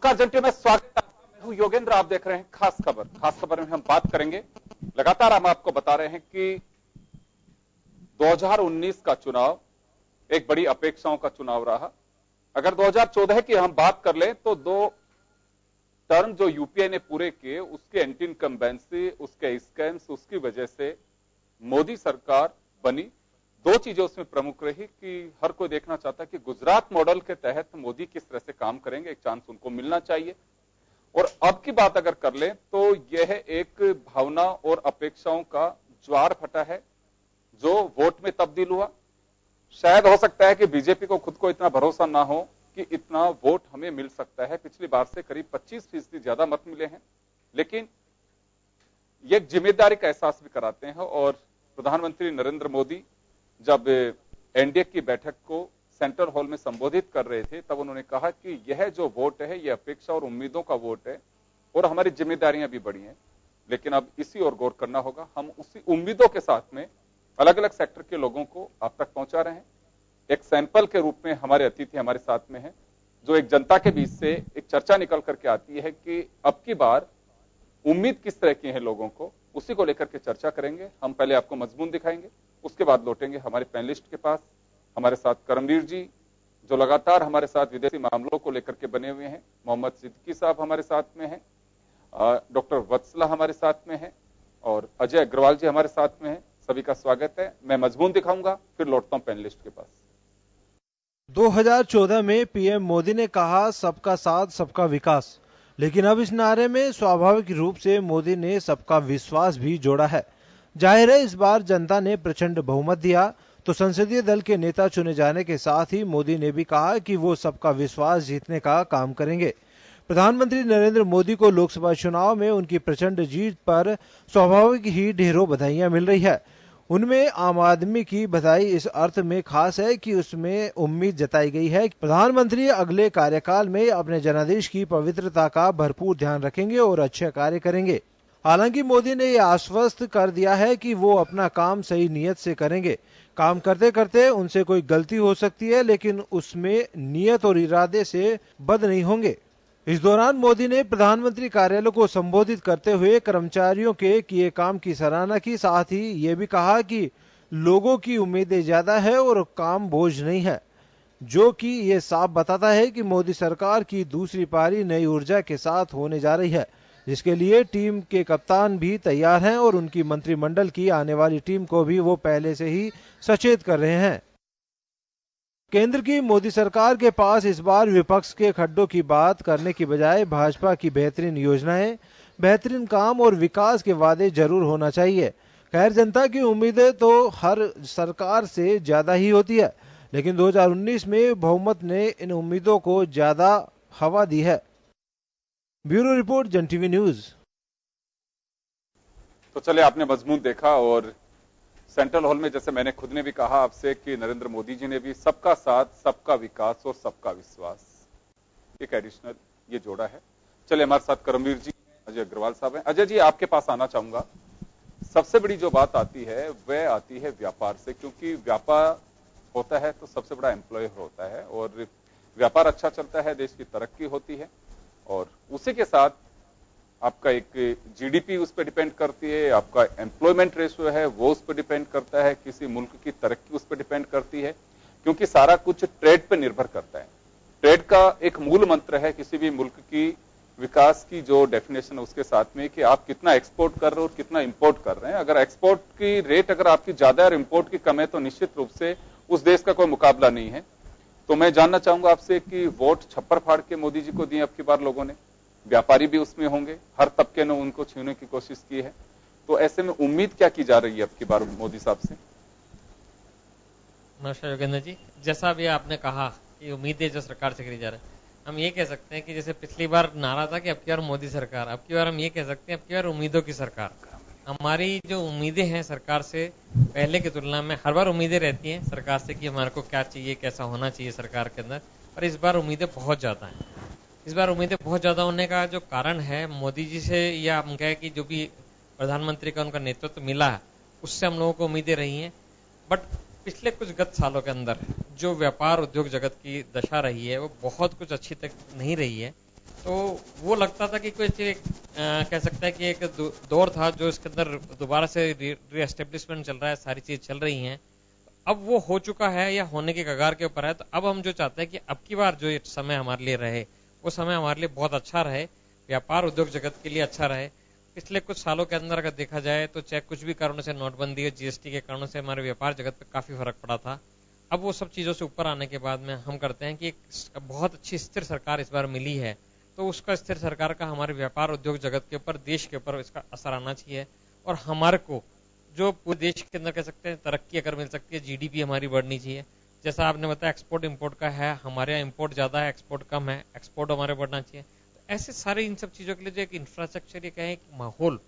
नमस्कार जंटी में स्वागत है आपका। मैं हूं योगेंद्र, आप देख रहे हैं खास खबर। खास खबर में हम बात करेंगे, लगातार हम आपको बता रहे हैं कि 2019 का चुनाव एक बड़ी अपेक्षाओं का चुनाव रहा। अगर 2014 की हम बात कर लें तो 2 टर्म जो यूपीए ने पूरे किए, उसके एंटी इनकम्बेंसी, उसके स्कैम्स, उसकी वजह से मोदी सरकार बनी। 2 चीजें उसमें प्रमुख रही कि हर कोई देखना चाहता है कि गुजरात मॉडल के तहत मोदी किस तरह से काम करेंगे, एक चांस उनको मिलना चाहिए। और अब की बात अगर कर लें तो यह एक भावना और अपेक्षाओं का ज्वार फटा है जो वोट में तब्दील हुआ। शायद हो सकता है कि बीजेपी को खुद को इतना भरोसा ना हो कि इतना वोट हमें मिल सकता है। पिछली बार से करीब 25% ज्यादा मत मिले हैं, लेकिन ये जिम्मेदारी का एहसास भी कराते हैं। और प्रधानमंत्री नरेंद्र मोदी जब एनडीए की बैठक को सेंट्रल हॉल में संबोधित कर रहे थे, तब उन्होंने कहा कि यह जो वोट है, यह अपेक्षा और उम्मीदों का वोट है और हमारी जिम्मेदारियां भी बड़ी हैं, लेकिन अब इसी ओर गौर करना होगा। हम उसी उम्मीदों के साथ में अलग अलग सेक्टर के लोगों को आप तक पहुंचा रहे हैं। एक सैंपल के रूप में हमारे अतिथि हमारे साथ में है, जो एक जनता के बीच से एक चर्चा निकल करके आती है कि अब की बार उम्मीद किस तरह की है लोगों को, उसी को लेकर के चर्चा करेंगे। हम पहले आपको मजमून दिखाएंगे, उसके बाद लौटेंगे हमारे पैनलिस्ट के पास। हमारे साथ करमवीर जी, जो लगातार हमारे साथ विदेशी मामलों को लेकर के बने हुए हैं। मोहम्मद सिद्दीकी साहब हमारे साथ में हैं। डॉक्टर वत्सला हमारे साथ में है और अजय अग्रवाल जी हमारे साथ में है। सभी का स्वागत है। मैं मजमून दिखाऊंगा, फिर लौटता हूं पैनलिस्ट के पास। 2014 में पीएम मोदी ने कहा सबका साथ सबका विकास, लेकिन अब इस नारे में स्वाभाविक रूप से मोदी ने सबका विश्वास भी जोड़ा है। जाहिर है इस बार जनता ने प्रचंड बहुमत दिया, तो संसदीय दल के नेता चुने जाने के साथ ही मोदी ने भी कहा कि वो सबका विश्वास जीतने का काम करेंगे। प्रधानमंत्री नरेंद्र मोदी को लोकसभा चुनाव में उनकी प्रचंड जीत पर स्वाभाविक ही ढेरों बधाइयां मिल रही है। उनमें आम आदमी की बधाई इस अर्थ में खास है कि उसमें उम्मीद जताई गई है कि प्रधानमंत्री अगले कार्यकाल में अपने जनादेश की पवित्रता का भरपूर ध्यान रखेंगे और अच्छे कार्य करेंगे। हालांकि मोदी ने यह आश्वस्त कर दिया है कि वो अपना काम सही नियत से करेंगे। काम करते करते उनसे कोई गलती हो सकती है, लेकिन उसमें नियत और इरादे से बद नहीं होंगे। इस दौरान मोदी ने प्रधानमंत्री कार्यालय को संबोधित करते हुए कर्मचारियों के किए काम की सराहना की, साथ ही ये भी कहा कि लोगों की उम्मीदें ज्यादा है और काम बोझ नहीं है, जो कि ये साफ बताता है कि मोदी सरकार की दूसरी पारी नई ऊर्जा के साथ होने जा रही है, जिसके लिए टीम के कप्तान भी तैयार हैं और उनकी मंत्रिमंडल की आने वाली टीम को भी वो पहले से ही सचेत कर रहे हैं। केंद्र की मोदी सरकार के पास इस बार विपक्ष के खड्डों की बात करने की बजाय भाजपा की बेहतरीन योजनाएं, बेहतरीन काम और विकास के वादे जरूर होना चाहिए। खैर, जनता की उम्मीदें तो हर सरकार से ज्यादा ही होती है, लेकिन 2019 में बहुमत ने इन उम्मीदों को ज्यादा हवा दी है। ब्यूरो रिपोर्ट, जन टीवी न्यूज। तो चले, आपने मजमून देखा और सेंट्रल हॉल में जैसे मैंने खुद ने भी कहा आपसे कि नरेंद्र मोदी जी ने भी सबका साथ सबका विकास और सबका विश्वास, एक एडिशनल ये जोड़ा है। चले, हमारे साथ करमवीर जी, अजय अग्रवाल साहब हैं। अजय जी, आपके पास आना चाहूंगा। सबसे बड़ी जो बात आती है वह आती है व्यापार से, क्योंकि व्यापार होता है तो सबसे बड़ा एम्प्लॉयर होता है और व्यापार अच्छा चलता है, देश की तरक्की होती है और उसी के साथ आपका एक जीडीपी उस पर डिपेंड करती है, आपका एम्प्लॉयमेंट रेशियो है वो उस पर डिपेंड करता है, किसी मुल्क की तरक्की उस पर डिपेंड करती है, क्योंकि सारा कुछ ट्रेड पर निर्भर करता है। ट्रेड का एक मूल मंत्र है किसी भी मुल्क की विकास की जो डेफिनेशन है उसके साथ में कि आप कितना एक्सपोर्ट कर रहे हो और कितना इंपोर्ट कर रहे हैं। अगर एक्सपोर्ट की रेट अगर आपकी ज्यादा है और इंपोर्ट की कम है तो निश्चित रूप से उस देश का कोई मुकाबला नहीं है। तो मैं जानना चाहूंगा आपसे कि वोट छप्पर फाड़ के मोदी जी को दिए अब की बार लोगों ने, व्यापारी भी उसमें होंगे, हर तबके ने उनको छीनने की कोशिश की है, तो ऐसे में उम्मीद क्या की जा रही है अब की बार मोदी साहब से? नमस्कार योगेंद्र जी, जैसा भी आपने कहा कि उम्मीदें जो सरकार से करी जा रही है, हम ये कह सकते हैं कि जैसे पिछली बार नारा था कि अब की बार मोदी सरकार, अब की बार हम ये कह सकते हैं अब की बार उम्मीदों की सरकार। हमारी जो उम्मीदें हैं सरकार से पहले की तुलना में, हर बार उम्मीदें रहती हैं सरकार से कि हमारे को क्या चाहिए, कैसा होना चाहिए सरकार के अंदर, पर इस बार उम्मीदें बहुत ज्यादा हैं। इस बार उम्मीदें बहुत ज्यादा होने का जो कारण है मोदी जी से, या हम कहें कि जो भी प्रधानमंत्री का उनका नेतृत्व मिला है उससे हम लोगों को उम्मीदें रही हैं। बट पिछले कुछ गत सालों के अंदर जो व्यापार उद्योग जगत की दशा रही है वो बहुत कुछ अच्छी तक नहीं रही है। तो वो लगता था कि कुछ कह सकता है कि एक दौर था जो इसके अंदर दोबारा से रीएस्टेब्लिशमेंट चल रहा है, सारी चीज चल रही हैं। अब वो हो चुका है या होने के कगार के ऊपर है। तो अब हम जो चाहते हैं कि अब की बार जो ये समय हमारे लिए रहे वो समय हमारे लिए बहुत अच्छा रहे, व्यापार उद्योग जगत के लिए अच्छा रहे। पिछले कुछ सालों के अंदर अगर देखा जाए तो चाहे कुछ भी कारणों से, नोटबंदी और जीएसटी के कारणों से हमारे व्यापार जगत पर काफी फर्क पड़ा था। अब वो सब चीजों से ऊपर आने के बाद में हम करते हैं कि एक बहुत अच्छी स्थिर सरकार इस बार मिली है, तो उसका स्थिर सरकार का हमारे व्यापार उद्योग जगत के ऊपर, देश के ऊपर इसका असर आना चाहिए। और हमारे को जो पूरे देश के अंदर कह सकते हैं तरक्की अगर मिल सकती है, जीडीपी हमारी बढ़नी चाहिए। जैसा आपने बताया एक्सपोर्ट इंपोर्ट का है, हमारे यहाँ इंपोर्ट ज्यादा है, एक्सपोर्ट कम है, एक्सपोर्ट हमारे बढ़ना चाहिए। तो ऐसे सारे इन सब चीजों के लिए जो एक इंफ्रास्ट्रक्चर, ये कहें एक माहौल,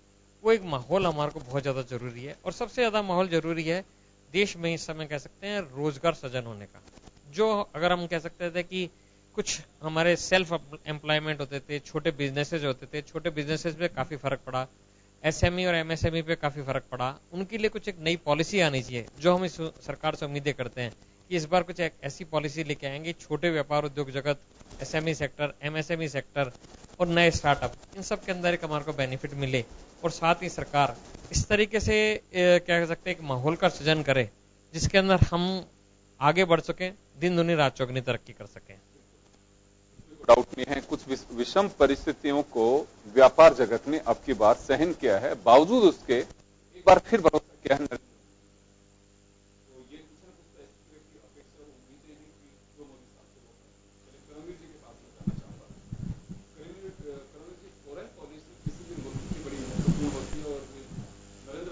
वो एक माहौल हमारे को बहुत ज्यादा जरूरी है। और सबसे ज्यादा माहौल जरूरी है देश में इस समय कह सकते हैं रोजगार सृजन होने का। जो अगर हम कह सकते थे कि कुछ हमारे सेल्फ एम्प्लॉयमेंट होते थे, छोटे बिजनेसेस होते थे, छोटे बिजनेसेस पे काफी फर्क पड़ा, एसएमई और एमएसएमई पे काफी फर्क पड़ा। उनके लिए कुछ एक नई पॉलिसी आनी चाहिए, जो हम इस सरकार से उम्मीदें करते हैं कि इस बार कुछ एक ऐसी पॉलिसी लेके आएंगे, छोटे व्यापार उद्योग जगत, एसएमई सेक्टर, एमएसएमई सेक्टर और नए स्टार्टअप, इन सब के अंदर एक हमारे को बेनिफिट मिले। और साथ ही सरकार इस तरीके से क्या कह सकते हैं एक माहौल का सृजन करे जिसके अंदर हम आगे बढ़ सकें, दिन दुनी रात चौगनी तरक्की कर सकें। डाउट नहीं है, कुछ विषम परिस्थितियों को व्यापार जगत ने अब की बार सहन किया है, बावजूद उसके एक बार फिर भरोसा किया है।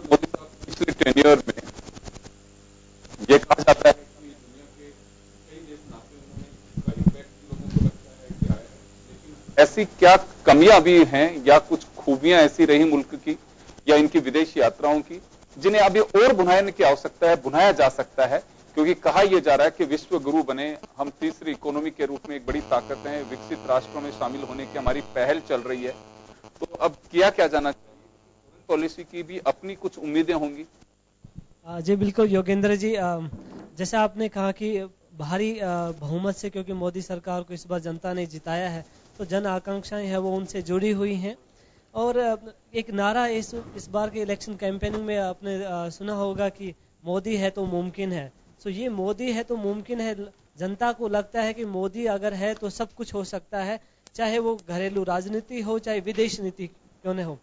मोदी साहब पिछले टेन्योर में ये कहा जाता है कि दुनिया के कई देश नाते उन्होंने इसका इम्पैक्ट लोगों को लगता है कि आया है, लेकिन ऐसी क्या कमियां भी हैं या कुछ खूबियां ऐसी रही मुल्क की या इनकी विदेश यात्राओं की जिन्हें अभी और बुनाने की आवश्यकता है, बुनाया जा सकता है। क्योंकि कहा यह जा रहा है कि विश्व गुरु बने, हम तीसरी इकोनॉमी के रूप में एक बड़ी ताकत हैं, विकसित राष्ट्रों में शामिल होने की हमारी पहल चल रही है। तो अब किया क्या जाना चाहिए? पॉलिसी की भी अपनी कुछ उम्मीदें होंगी। जी बिल्कुल योगेंद्र जी, जैसे आपने कहा कि भारी बहुमत से क्योंकि मोदी सरकार को इस बार जनता ने जिताया है, तो जन आकांक्षाएं हैं वो उनसे जुड़ी हुई हैं। और एक नारा इस बार के इलेक्शन कैंपेनिंग में आपने सुना होगा कि मोदी है तो मुमकिन है। तो ये मोदी है तो मुमकिन है, जनता को लगता है कि मोदी अगर है तो सब कुछ हो सकता है, चाहे वो घरेलू राजनीति हो चाहे विदेश नीति क्यों न हो।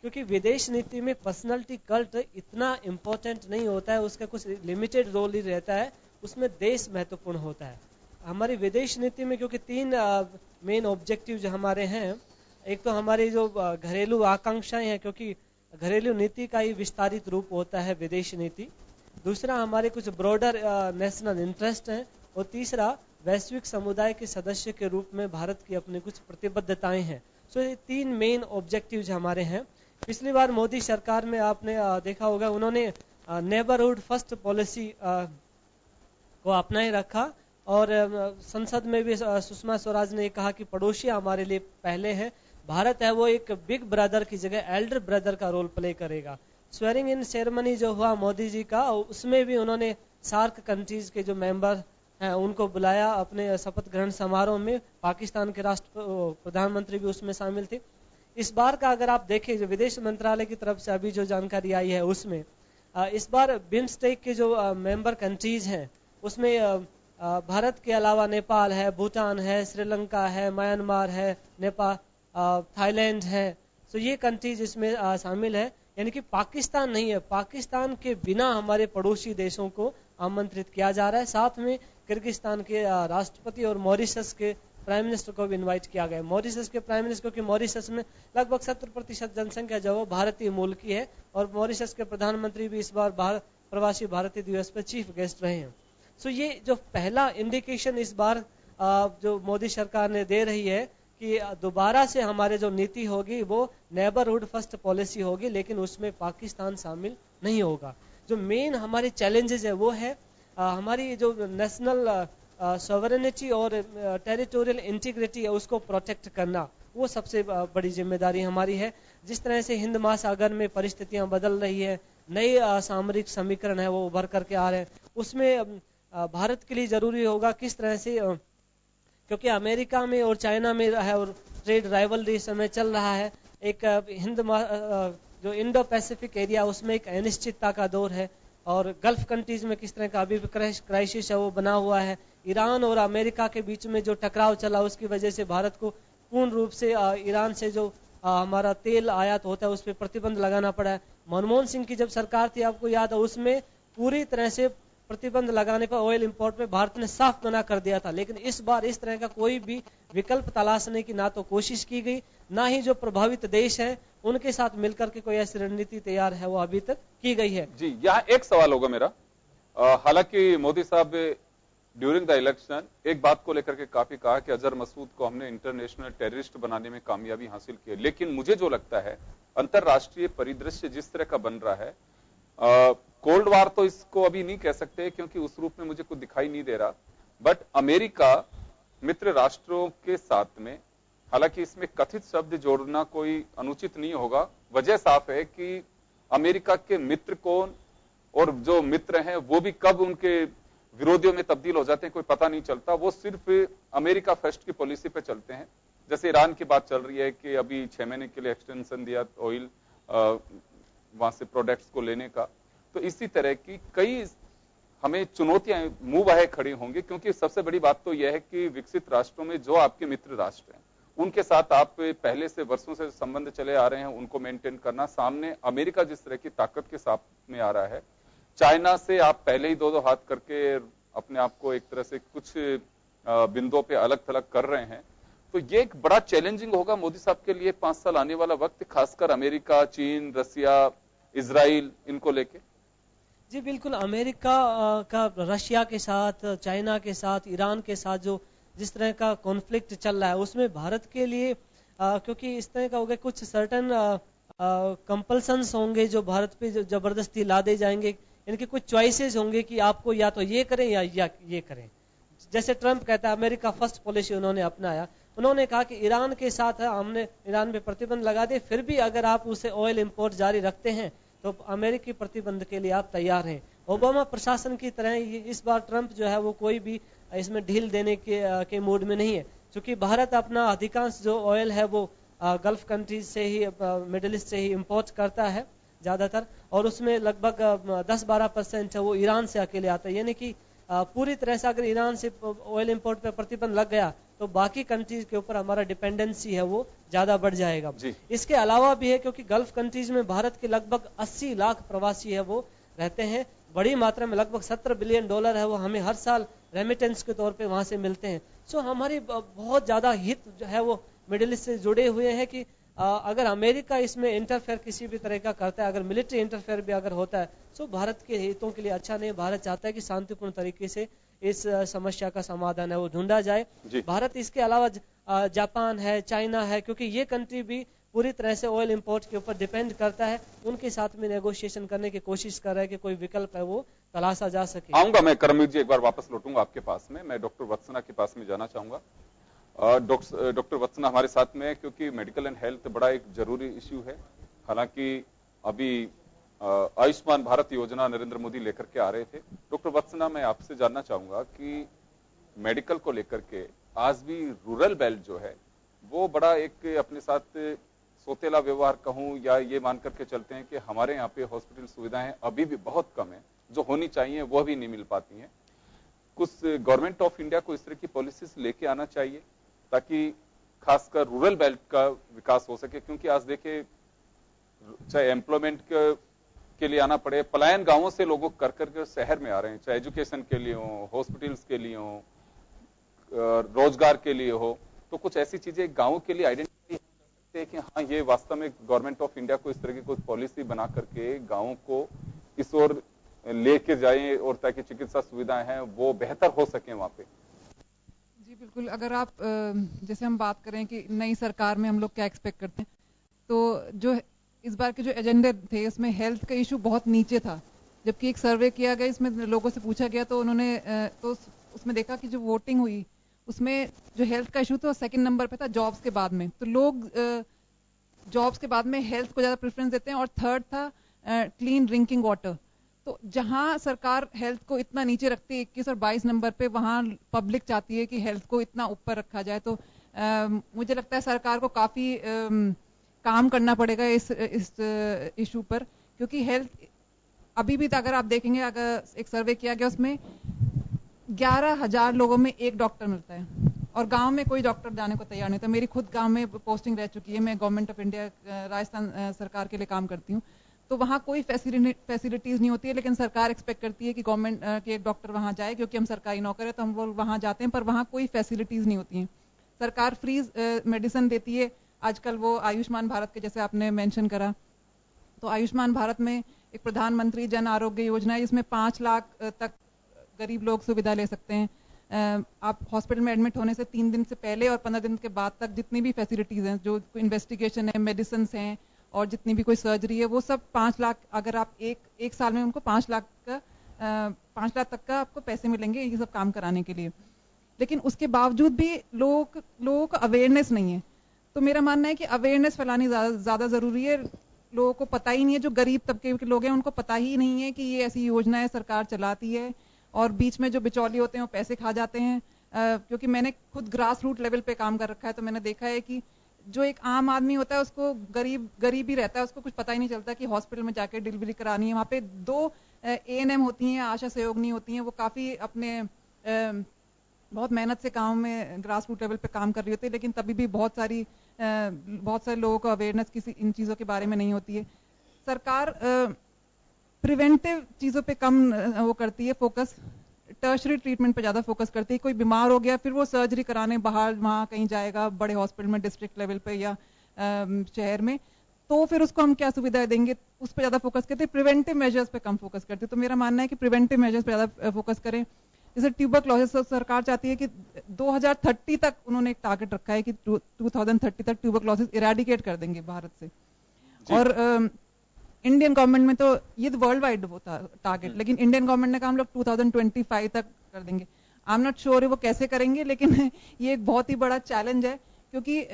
क्योंकि विदेश नीति में पर्सनालिटी कल्ट इतना इम्पोर्टेंट नहीं होता है, उसका कुछ लिमिटेड रोल ही रहता है, उसमें देश महत्वपूर्ण होता है। हमारी विदेश नीति में क्योंकि 3 मेन ऑब्जेक्टिव जो हमारे हैं, एक तो हमारी जो घरेलू आकांक्षाएं हैं, क्योंकि घरेलू नीति का ही विस्तारित रूप होता है विदेश नीति। दूसरा हमारे कुछ ब्रॉडर नेशनल इंटरेस्ट हैं, और तीसरा वैश्विक समुदाय के सदस्य के रूप में भारत की अपनी कुछ प्रतिबद्धताएं हैं। सो ये 3 मेन ऑब्जेक्टिव्स हमारे हैं। पिछली बार मोदी सरकार में आपने देखा होगा उन्होंने नेबरहुड फर्स्ट पॉलिसी को अपनाए रखा, और संसद में भी सुषमा स्वराज ने कहा कि पड़ोसी हमारे लिए पहले हैं, भारत है वो एक बिग ब्रदर की जगह एल्डर ब्रदर का रोल प्ले करेगा। स्वेरिंग इन सेरेमनी जो हुआ मोदी जी का, उसमें भी उन्होंने सार्क कंट्रीज के जो मेंबर हैं उनको बुलाया अपने शपथ ग्रहण समारोह में। पाकिस्तान के प्रधानमंत्री भी उसमें शामिल थे। इस बार का अगर आप देखें जो विदेश मंत्रालय की तरफ से अभी जो जानकारी आई है उसमें इस बार बिम्स्टेक के जो मेंबर कंट्रीज हैं उसमें भारत के अलावा नेपाल है, भूटान है, श्रीलंका है, म्यांमार है, नेपाल, थाईलैंड है। तो ये कंट्रीज इसमें शामिल है, यानी कि पाकिस्तान नहीं है। पाकिस्तान के बिना हमारे पड़ोसी देशों को आमंत्रित किया जा रहा है। साथ में किर्गिस्तान के राष्ट्रपति और मॉरिशस के प्राइम मिनिस्टर को भी इनवाइट किया गया। मॉरिशस के प्राइम मिनिस्टर, क्योंकि मॉरिशस में लगभग 70% जनसंख्या जो है भारतीय मूल की है, और मॉरिशस के प्रधानमंत्री भी इस बार प्रवासी भारतीय दिवस पर चीफ गेस्ट रहे हैं। सो ये जो पहला इंडिकेशन इस बार जो मोदी सरकार ने दे रही है कि दोबारा से हमारे जो नीति होगी वो नेबरहुड फर्स्ट पॉलिसी होगी, लेकिन उसमें पाकिस्तान शामिल नहीं होगा। जो मेन हमारे चैलेंजेस है वो है हमारी जो नेशनल सॉवरेनिटी और टेरिटोरियल इंटीग्रिटी है उसको प्रोटेक्ट करना, वो सबसे बड़ी जिम्मेदारी हमारी है। जिस तरह से हिंद महासागर में परिस्थितियां बदल रही है, नए सामरिक समीकरण है वो उभर करके आ रहे हैं, उसमें भारत के लिए जरूरी होगा किस तरह से, क्योंकि अमेरिका में और चाइना में है और ट्रेड राइवलरी इस समय चल रहा है, एक जो इंडो पैसिफिक एरिया उसमें एक अनिश्चितता का दौर है, और गल्फ कंट्रीज में किस तरह का अभी क्राइसिस है वो बना हुआ है। ईरान और अमेरिका के बीच में जो टकराव चला उसकी वजह से भारत को पूर्ण रूप से ईरान से जो हमारा तेल आयात होता है उस पर प्रतिबंध लगाना पड़ा है। मनमोहन सिंह की जब सरकार थी, आपको याद है, उसमें पूरी तरह से प्रतिबंध लगाने पर ऑयल इंपोर्ट में भारत ने साफ मना कर दिया था। लेकिन इस बार इस तरह का कोई भी विकल्प तलाशने की ना तो कोशिश की गई, ना ही जो प्रभावित देश है उनके साथ मिलकर के कोई ऐसी रणनीति तैयार है वो अभी तक की गई है। जी, यहाँ एक सवाल होगा मेरा। हालांकि मोदी साहब ड्यूरिंग द इलेक्शन एक बात को लेकर के काफी कहा कि अजहर मसूद को हमने इंटरनेशनल टेररिस्ट बनाने में कामयाबी हासिल की है, लेकिन मुझे जो लगता है अंतरराष्ट्रीय परिदृश्य जिस तरह का बन रहा है, कोल्ड वार तो इसको अभी नहीं कह सकते क्योंकि उस रूप में मुझे कुछ दिखाई नहीं दे रहा, बट अमेरिका मित्र राष्ट्रों के साथ में, हालांकि इसमें कथित शब्द जोड़ना कोई अनुचित नहीं होगा, वजह साफ है कि अमेरिका के मित्र कौन और जो मित्र हैं वो भी कब उनके विरोधियों में तब्दील हो जाते हैं कोई पता नहीं चलता। वो सिर्फ अमेरिका फर्स्ट की पॉलिसी पे चलते हैं। जैसे ईरान की बात चल रही है कि अभी 6 महीने के लिए एक्सटेंशन दिया ऑयल वहां से प्रोडक्ट्स को लेने का, तो इसी तरह की कई हमें चुनौतियां मुंह बाहे खड़ी होंगी, क्योंकि सबसे बड़ी बात तो यह है कि विकसित राष्ट्रों में जो आपके मित्र राष्ट्र हैं उनके साथ आप पहले से वर्षों से संबंध चले आ रहे हैं, उनको मेंटेन करना। सामने अमेरिका जिस तरह की ताकत के साथ में आ रहा है, चाइना से आप पहले ही दो हाथ करके अपने आप को एक तरह से कुछ बिंदुओं पे अलग थलग कर रहे हैं, तो ये एक बड़ा चैलेंजिंग होगा मोदी साहब के लिए 5 साल आने वाला वक्त, खासकर अमेरिका, चीन, रसिया, इजराइल इनको लेके। जी बिल्कुल, अमेरिका का रशिया के साथ, चाइना के साथ, ईरान के साथ जो जिस तरह का कॉन्फ्लिक्ट चल रहा है उसमें भारत के लिए क्योंकि इस तरह का होगा कुछ सर्टन कंपल्सन्स होंगे जो भारत पे जो जबरदस्ती लादे जाएंगे, इनके कुछ चॉइसेस होंगे कि आपको या तो ये करें या ये करें। जैसे ट्रंप कहता है अमेरिका फर्स्ट पॉलिसी उन्होंने अपनाया, उन्होंने कहा कि ईरान के साथ हमने ईरान पे प्रतिबंध लगा दिए, फिर भी अगर आप उसे ऑयल इंपोर्ट जारी रखते हैं तो अमेरिकी प्रतिबंध के लिए आप तैयार हैं। ओबामा प्रशासन की तरह इस बार ट्रंप जो है वो कोई भी इसमें ढील देने के मूड में नहीं है, क्योंकि भारत अपना अधिकांश जो ऑयल है वो गल्फ कंट्रीज से ही, मिडिल ईस्ट से ही इंपोर्ट करता है ज्यादातर, और उसमें लगभग 10-12% है वो ईरान से अकेले आता है। यानी कि पूरी तरह से अगर ईरान से ऑयल इंपोर्ट पे प्रतिबंध लग गया तो बाकी कंट्रीज के ऊपर हमारा डिपेंडेंसी है वो ज्यादा बढ़ जाएगा। इसके अलावा भी है क्योंकि गल्फ कंट्रीज में भारत के लगभग 80 लाख प्रवासी है वो रहते हैं, बड़ी मात्रा में लगभग $17 बिलियन है वो हमें हर साल रेमिटेंस के तौर पे वहां से मिलते हैं। सो हमारी बहुत ज्यादा हित जो है वो मिडिल ईस्ट से जुड़े हुए हैं कि अगर अमेरिका इसमें इंटरफेयर किसी भी तरह का करता है, अगर मिलिट्री इंटरफेयर भी अगर होता है तो भारत के हितों के लिए अच्छा नहीं। भारत चाहता है कि शांतिपूर्ण तरीके से इस समस्या का समाधान है वो ढूंढा जाए। भारत इसके अलावा जापान है, चाइना है, क्योंकि ये कंट्री भी पूरी तरह से ऑयल इंपोर्ट के ऊपर डिपेंड करता है, उनके साथ में नेगोशिएशन करने की कोशिश कर रहा है कि कोई विकल्प है वो तलाशा जा सके। आऊंगा मैं करमवीर जी, एक बार वापस लौटूंगा आपके पास में। मैं डॉक्टर वत्सना के पास में जाना चाहूंगा। डॉक्टर वत्सना हमारे साथ में है क्योंकि मेडिकल एंड हेल्थ बड़ा एक जरूरी इश्यू है। हालांकि अभी आयुष्मान भारत योजना नरेंद्र मोदी लेकर के आ रहे थे। डॉक्टर वत्सना, मैं आपसे जानना चाहूंगा कि मेडिकल को लेकर के आज भी रूरल बेल्ट जो है वो बड़ा एक अपने साथ सोतेला व्यवहार कहूं या ये मान करके चलते हैं कि हमारे यहाँ पे हॉस्पिटल सुविधाएं अभी भी बहुत कम है, जो होनी चाहिए वो भी नहीं मिल पाती हैं। कुछ गवर्नमेंट ऑफ इंडिया को इस तरह की पॉलिसीज लेके आना चाहिए ताकि खासकर रूरल बेल्ट का विकास हो सके, क्योंकि आज देखिए चाहे एम्प्लॉयमेंट के लिए आना पड़े, पलायन गांवों से लोगों कर करके शहर में आ रहे हैं, चाहे एजुकेशन के लिए हो, हॉस्पिटल्स के लिए हो, रोजगार के लिए हो, तो कुछ ऐसी चीजें गांवों के लिए आइडेंटिटी सकते हैं कि हाँ ये वास्तव में गवर्नमेंट ऑफ इंडिया को इस तरह की कुछ पॉलिसी बना करके गांवों को इस ओर लेके जाए और ताकि चिकित्सा सुविधाएं हैं वो बेहतर हो सके वहां पे। जी बिल्कुल, अगर आप जैसे हम बात करें कि नई सरकार में हम लोग क्या एक्सपेक्ट करते हैं, तो जो इस बार के जो एजेंडे थे उसमें हेल्थ का इशू बहुत नीचे था। जबकि एक सर्वे किया गया, इसमें लोगों से पूछा गया तो उन्होंने तो उसमें देखा कि जो वोटिंग हुई उसमें जो हेल्थ का इशू था सेकंड नंबर पे था जॉब्स के बाद में। तो लोग जॉब्स के बाद में हेल्थ को ज्यादा प्रेफरेंस देते हैं, और थर्ड था क्लीन ड्रिंकिंग वाटर। तो जहां सरकार हेल्थ को इतना नीचे रखती है 21 और 22 नंबर पे, वहां पब्लिक चाहती है कि हेल्थ को इतना ऊपर रखा जाए। तो मुझे लगता है सरकार को काफी काम करना पड़ेगा इस इशू पर, क्योंकि हेल्थ अभी भी अगर आप देखेंगे, अगर एक सर्वे किया गया उसमें 11,000 लोगों में एक डॉक्टर मिलता है और गांव में कोई डॉक्टर जाने को तैयार नहीं था। मेरी खुद गांव में पोस्टिंग रह चुकी है, मैं गवर्नमेंट ऑफ इंडिया राजस्थान सरकार के लिए काम करती हूँ, तो वहाँ कोई फैसिलिटीज नहीं होती है, लेकिन सरकार एक्सपेक्ट करती है कि गवर्नमेंट के एक डॉक्टर वहाँ जाए, क्योंकि हम सरकारी नौकर है तो हम लोग वहाँ जाते हैं, पर वहाँ कोई फैसिलिटीज नहीं होती हैं। सरकार फ्री मेडिसिन देती है। आजकल वो आयुष्मान भारत के जैसे आपने मेंशन करा, तो आयुष्मान भारत में एक प्रधानमंत्री जन आरोग्य योजना है जिसमें 5 लाख तक गरीब लोग सुविधा ले सकते हैं। आप हॉस्पिटल में एडमिट होने से 3 दिन से पहले और 15 दिन के बाद तक जितनी भी फैसिलिटीज हैं, जो इन्वेस्टिगेशन है, मेडिसिन हैं और जितनी भी कोई सर्जरी है, वो सब 5 लाख, अगर आप एक साल में उनको 5 लाख तक का आपको पैसे मिलेंगे ये सब काम कराने के लिए। लेकिन उसके बावजूद भी लोगों को अवेयरनेस नहीं है। तो मेरा मानना है कि अवेयरनेस फैलानी ज्यादा जरूरी है। लोगों को पता ही नहीं है, जो गरीब तबके के लोग हैं उनको पता ही नहीं है कि ये ऐसी योजना है, सरकार चलाती है, और बीच में जो बिचौली होते हैं वो पैसे खा जाते हैं। क्योंकि मैंने खुद ग्रास रूट लेवल पे काम कर रखा है, तो मैंने देखा है कि जो एक आम आदमी होता है उसको गरीब ही रहता है, उसको कुछ पता ही नहीं चलता कि हॉस्पिटल में जाके डिलीवरी करानी है। वहाँ पे 2 ANM होती हैं, आशा सहयोगिनी होती हैं, वो काफी अपने बहुत मेहनत से काम में ग्रास रूट लेवल पे काम कर रही होती है, लेकिन तभी भी बहुत सारे लोगों को अवेयरनेस इन चीजों के बारे में नहीं होती है। सरकार प्रिवेंटिव चीजों पे कम वो करती है फोकस, टर्शरी ट्रीटमेंट पे ज्यादा फोकस करती है। कोई बीमार हो गया फिर वो सर्जरी कराने बाहर वहां कहीं जाएगा, बड़े हॉस्पिटल में, डिस्ट्रिक्ट लेवल पे या शहर में, तो फिर उसको हम क्या सुविधाएं देंगे, उस पर ज्यादा फोकस करते हैं। प्रिवेंटिव मेजर्स पे कम फोकस करते हैं। तो मेरा मानना है कि प्रिवेंटिव मेजर्स पे ज्यादा फोकस करें। जैसे ट्यूबरक्लोसिस, सरकार चाहती है कि 2030 तक, उन्होंने एक टारगेट रखा है कि 2030 तक ट्यूबरक्लोसिस इरेडिकेट कर देंगे भारत से। और इंडियन गवर्नमेंट में तो ये वर्ल्ड वाइड वो था टारगेट, लेकिन इंडियन गवर्नमेंट ने कहा हम लोग 2025 तक कर देंगे। आई एम नॉट श्योर वो कैसे करेंगे, लेकिन ये एक बहुत ही बड़ा चैलेंज है, क्योंकि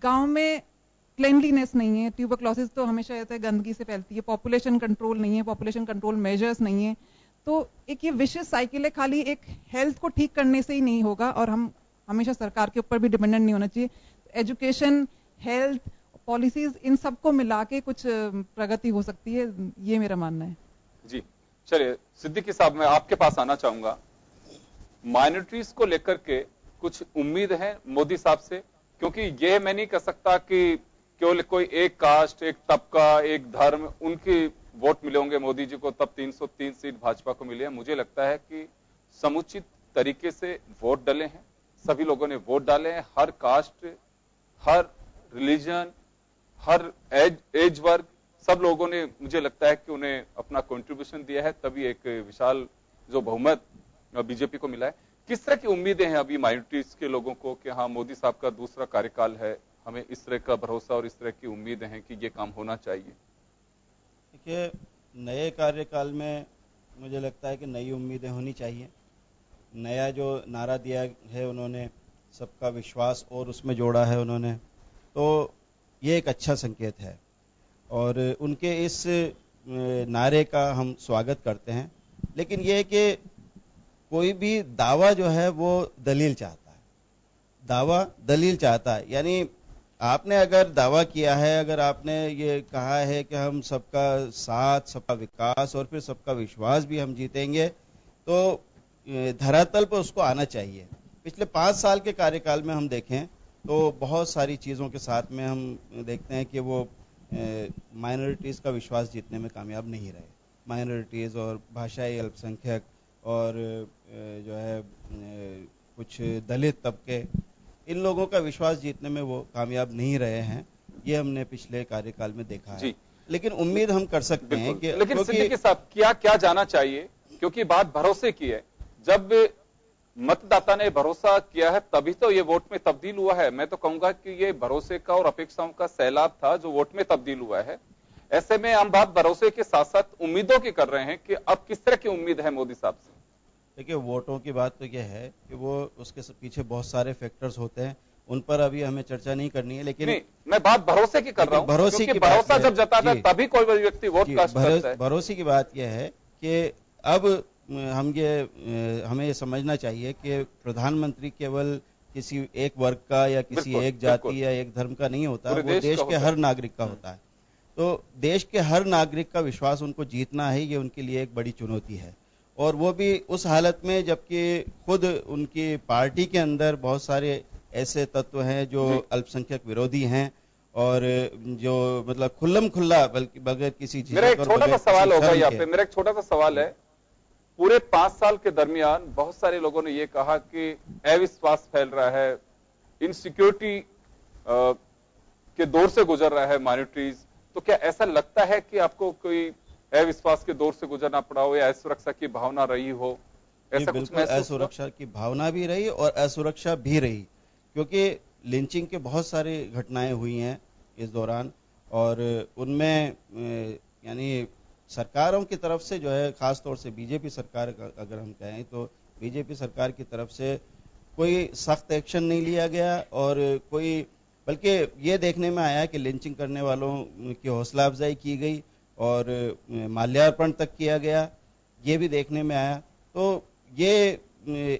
गांव में क्लेनलीनेस नहीं है। ट्यूबरक्लोसिस तो हमेशा रहता है, गंदगी से फैलती है, पॉपुलेशन कंट्रोल नहीं है, पॉपुलेशन कंट्रोल मेजर्स नहीं है। तो एक ये विशेष साइकिल है, खाली एक हेल्थ को ठीक करने से ही नहीं होगा, और हम हमेशा सरकार के ऊपर भी डिपेंडेंट नहीं होना चाहिए। एजुकेशन, हेल्थ, पॉलिसीज, इन सबको मिला के कुछ प्रगति हो सकती है, ये मेरा मानना है। जी चलिए सिद्दीकी साहब, मैं आपके पास आना चाहूंगा। माइनॉरिटीज को लेकर के कुछ उम्मीद है मोदी साहब से, क्योंकि ये मैं नहीं कह सकता कि केवल कोई एक कास्ट, एक तबका, एक धर्म, उनकी वोट मिले होंगे मोदी जी को, तब 303 सीट भाजपा को मिले हैं। मुझे लगता है कि समुचित तरीके से वोट डले हैं, सभी लोगों ने वोट डाले हैं, हर कास्ट, हर रिलीजन, हर एज वर्ग, सब लोगों ने, मुझे लगता है कि उन्हें अपना कंट्रीब्यूशन दिया है, तभी एक विशाल जो बहुमत बीजेपी को मिला है। किस तरह की उम्मीदें हैं अभी माइनॉरिटीज के लोगों को कि हाँ मोदी साहब का दूसरा कार्यकाल है, हमें इस तरह का भरोसा और इस तरह की उम्मीदें हैं कि ये काम होना चाहिए? देखिए, नए कार्यकाल में मुझे लगता है कि नई उम्मीदें होनी चाहिए। नया जो नारा दिया है उन्होंने, सबका विश्वास, और उसमें जोड़ा है उन्होंने, तो ये एक अच्छा संकेत है और उनके इस नारे का हम स्वागत करते हैं। लेकिन ये कि कोई भी दावा जो है वो दलील चाहता है, दावा दलील चाहता है। यानी आपने अगर दावा किया है, अगर आपने ये कहा है कि हम सबका साथ, सबका विकास और फिर सबका विश्वास भी हम जीतेंगे, तो धरातल पर उसको आना चाहिए। पिछले 5 साल के कार्यकाल में हम देखें तो बहुत सारी चीज़ों के साथ में हम देखते हैं कि वो माइनॉरिटीज़ का विश्वास जीतने में कामयाब नहीं रहे। माइनॉरिटीज़ और भाषाई अल्पसंख्यक और जो है कुछ दलित तबके, इन लोगों का विश्वास जीतने में वो कामयाब नहीं रहे हैं। ये हमने पिछले कार्यकाल में देखा है। लेकिन उम्मीद हम कर सकते हैं कि, लेकिन सिद्दीकी साहब क्या जाना चाहिए, क्योंकि बात भरोसे की है। जब मतदाता ने भरोसा किया है तभी तो ये वोट में तब्दील हुआ है। मैं तो कहूंगा कि ये भरोसे का और अपेक्षाओं का सैलाब था जो वोट में तब्दील हुआ है। ऐसे में हम बात भरोसे के साथ साथ उम्मीदों की कर रहे हैं कि अब किस तरह की उम्मीद है मोदी साहब से। देखिए, वोटों की बात तो यह है कि वो उसके पीछे बहुत सारे फैक्टर्स होते हैं, उन पर अभी हमें चर्चा नहीं करनी है। लेकिन नहीं, मैं बात भरोसे की कर रहा हूं, भरोसे की भरोसा जब जताता है तभी कोई व्यक्ति वोट कास्ट करता है। भरोसे की बात यह है कि अब हमें ये समझना चाहिए कि प्रधानमंत्री केवल किसी एक वर्ग का या किसी एक जाति या एक धर्म का नहीं होता, वो देश के हर नागरिक का होता है। तो देश के हर नागरिक का विश्वास उनको जीतना है, ये उनके लिए एक बड़ी चुनौती है। और वो भी उस हालत में जबकि खुद उनकी पार्टी के अंदर बहुत सारे ऐसे तत्व हैं जो अल्पसंख्यक विरोधी हैं और जो मतलब खुल्लम खुल्ला बल्कि बगैर किसी झिझक। मेरा एक छोटा सा सवाल होगा यहाँ पे, मेरा एक छोटा सा सवाल है। पूरे 5 साल के दरमियान बहुत सारे लोगों ने ये कहा कि अविश्वास फैल रहा है, इनसिक्योरिटी के दौर से गुजर रहा है माइनॉरिटीज, तो क्या ऐसा लगता है कि आपको कोई अविश्वास के दौर से गुजरना पड़ा हो या असुरक्षा की भावना रही हो? ऐसा कुछ महसूस? असुरक्षा की भावना भी रही और असुरक्षा भी रही, क्योंकि लिंचिंग के बहुत सारी घटनाएं हुई हैं इस दौरान और उनमें यानी सरकारों की तरफ से जो है, खासतौर से बीजेपी सरकार अगर हम कहें तो बीजेपी सरकार की तरफ से कोई सख्त एक्शन नहीं लिया गया और कोई, बल्कि ये देखने में आया कि लिंचिंग करने वालों की हौसला अफजाई की गई और माल्यार्पण तक किया गया, ये भी देखने में आया। तो ये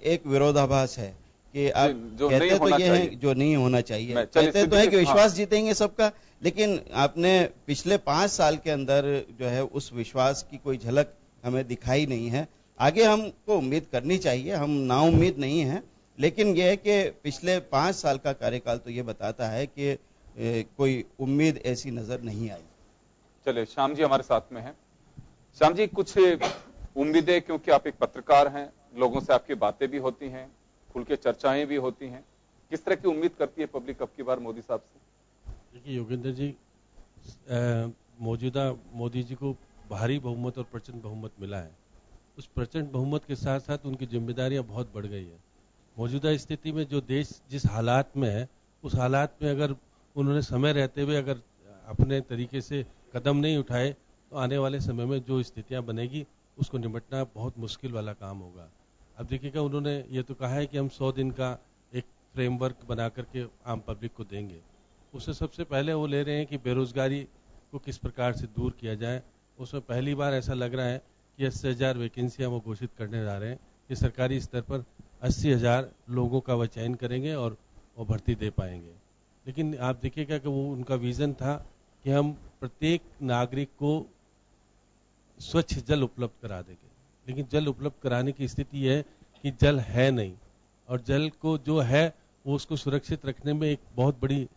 एक विरोधाभास है कि आप कहते तो ये है जो नहीं होना चाहिए, कहते तो है कि विश्वास जीतेंगे सबका, लेकिन आपने पिछले 5 साल के अंदर जो है उस विश्वास की कोई झलक हमें दिखाई नहीं है। आगे हमको उम्मीद करनी चाहिए, हम नाउम्मीद नहीं हैं, लेकिन यह है कि पिछले 5 साल का कार्यकाल तो ये बताता है कि कोई उम्मीद ऐसी नजर नहीं आई। चलिए, श्याम जी हमारे साथ में हैं। श्याम जी, कुछ उम्मीदें, क्योंकि आप एक पत्रकार हैं, लोगों से आपकी बातें भी होती हैं, खुल के चर्चाएं भी होती हैं, किस तरह की उम्मीद करती है पब्लिक अब की बार मोदी साहब से? देखिए योगेंद्र जी, मौजूदा मोदी जी को भारी बहुमत और प्रचंड बहुमत मिला है। उस प्रचंड बहुमत के साथ साथ उनकी जिम्मेदारियां बहुत बढ़ गई है। मौजूदा स्थिति में जो देश जिस हालात में है, उस हालात में अगर उन्होंने समय रहते हुए अगर अपने तरीके से कदम नहीं उठाए तो आने वाले समय में जो स्थितियां बनेगी उसको निपटना बहुत मुश्किल वाला काम होगा। अब देखिएगा, उन्होंने ये तो कहा है कि हम 100 दिन का एक फ्रेमवर्क बना करके आम पब्लिक को देंगे। उससे सबसे पहले वो ले रहे हैं कि बेरोजगारी को किस प्रकार से दूर किया जाए। उसमें पहली बार ऐसा लग रहा है कि 80,000 वैकेंसियां वो घोषित करने जा रहे हैं कि सरकारी स्तर पर 80,000 लोगों का वह चयन करेंगे और वो भर्ती दे पाएंगे। लेकिन आप देखिएगा कि वो उनका विजन था कि हम प्रत्येक नागरिक को स्वच्छ जल उपलब्ध करा देंगे, लेकिन जल उपलब्ध कराने की स्थिति है कि जल है नहीं, और जल को जो है वो उसको सुरक्षित रखने में एक बहुत बड़ी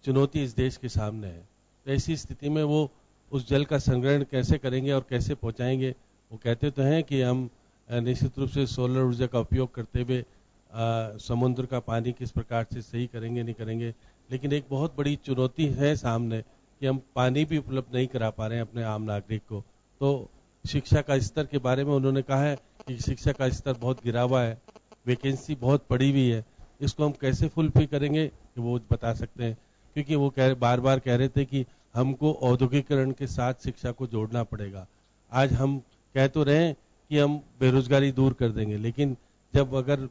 चुनौती इस देश के सामने है। तो ऐसी स्थिति में वो उस जल का संग्रहण कैसे करेंगे और कैसे पहुंचाएंगे? वो कहते तो हैं कि हम निश्चित रूप से सोलर ऊर्जा का उपयोग करते हुए समुद्र का पानी किस प्रकार से सही करेंगे नहीं करेंगे, लेकिन एक बहुत बड़ी चुनौती है सामने कि हम पानी भी उपलब्ध नहीं करा पा रहे हैं अपने आम नागरिक को। तो शिक्षा का स्तर के बारे में उन्होंने कहा है कि शिक्षा का स्तर बहुत गिरा हुआ है, वैकेंसी बहुत पड़ी हुई है, इसको हम कैसे फुलफिल करेंगे कि वो बता सकते हैं। क्योंकि वो बार बार कह रहे थे कि हमको औद्योगिकरण के साथ शिक्षा को जोड़ना पड़ेगा। आज हम कह तो रहे हैं कि हम बेरोजगारी दूर कर देंगे, लेकिन जब अगर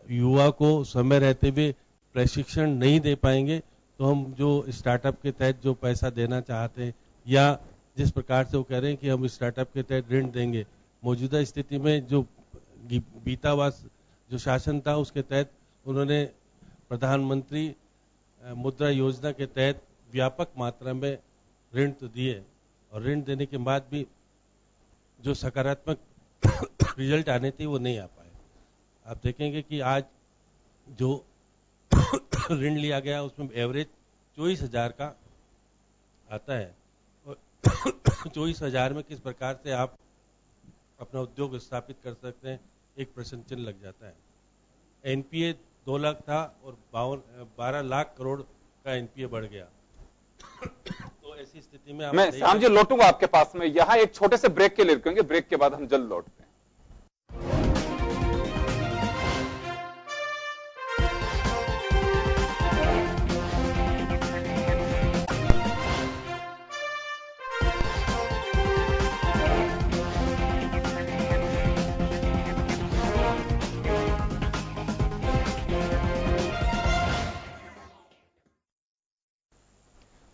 युवा को समय रहते हुए प्रशिक्षण नहीं दे पाएंगे तो हम जो स्टार्टअप के तहत जो पैसा देना चाहते हैं या जिस प्रकार से वो कह रहे हैं कि हम स्टार्टअप के तहत ऋण देंगे, मौजूदा स्थिति में जो बीता हुआ जो शासन था उसके तहत उन्होंने प्रधानमंत्री मुद्रा योजना के तहत व्यापक मात्रा में ऋण तो दिए, और ऋण देने के बाद भी जो सकारात्मक रिजल्ट आने थे वो नहीं आ पाए। आप देखेंगे कि आज जो ऋण लिया गया उसमें एवरेज 24,000 का आता है, और 24,000 में किस प्रकार से आप अपना उद्योग स्थापित कर सकते हैं, एक प्रश्न चिन्ह लग जाता है। एनपीए 2 लाख था और 12 लाख करोड़ का एनपीए बढ़ गया। तो ऐसी स्थिति में मैं श्याम जी लौटूंगा आपके पास में, यहां एक छोटे से ब्रेक के लिए रुकेंगे, ब्रेक के बाद हम जल्द लौटते हैं।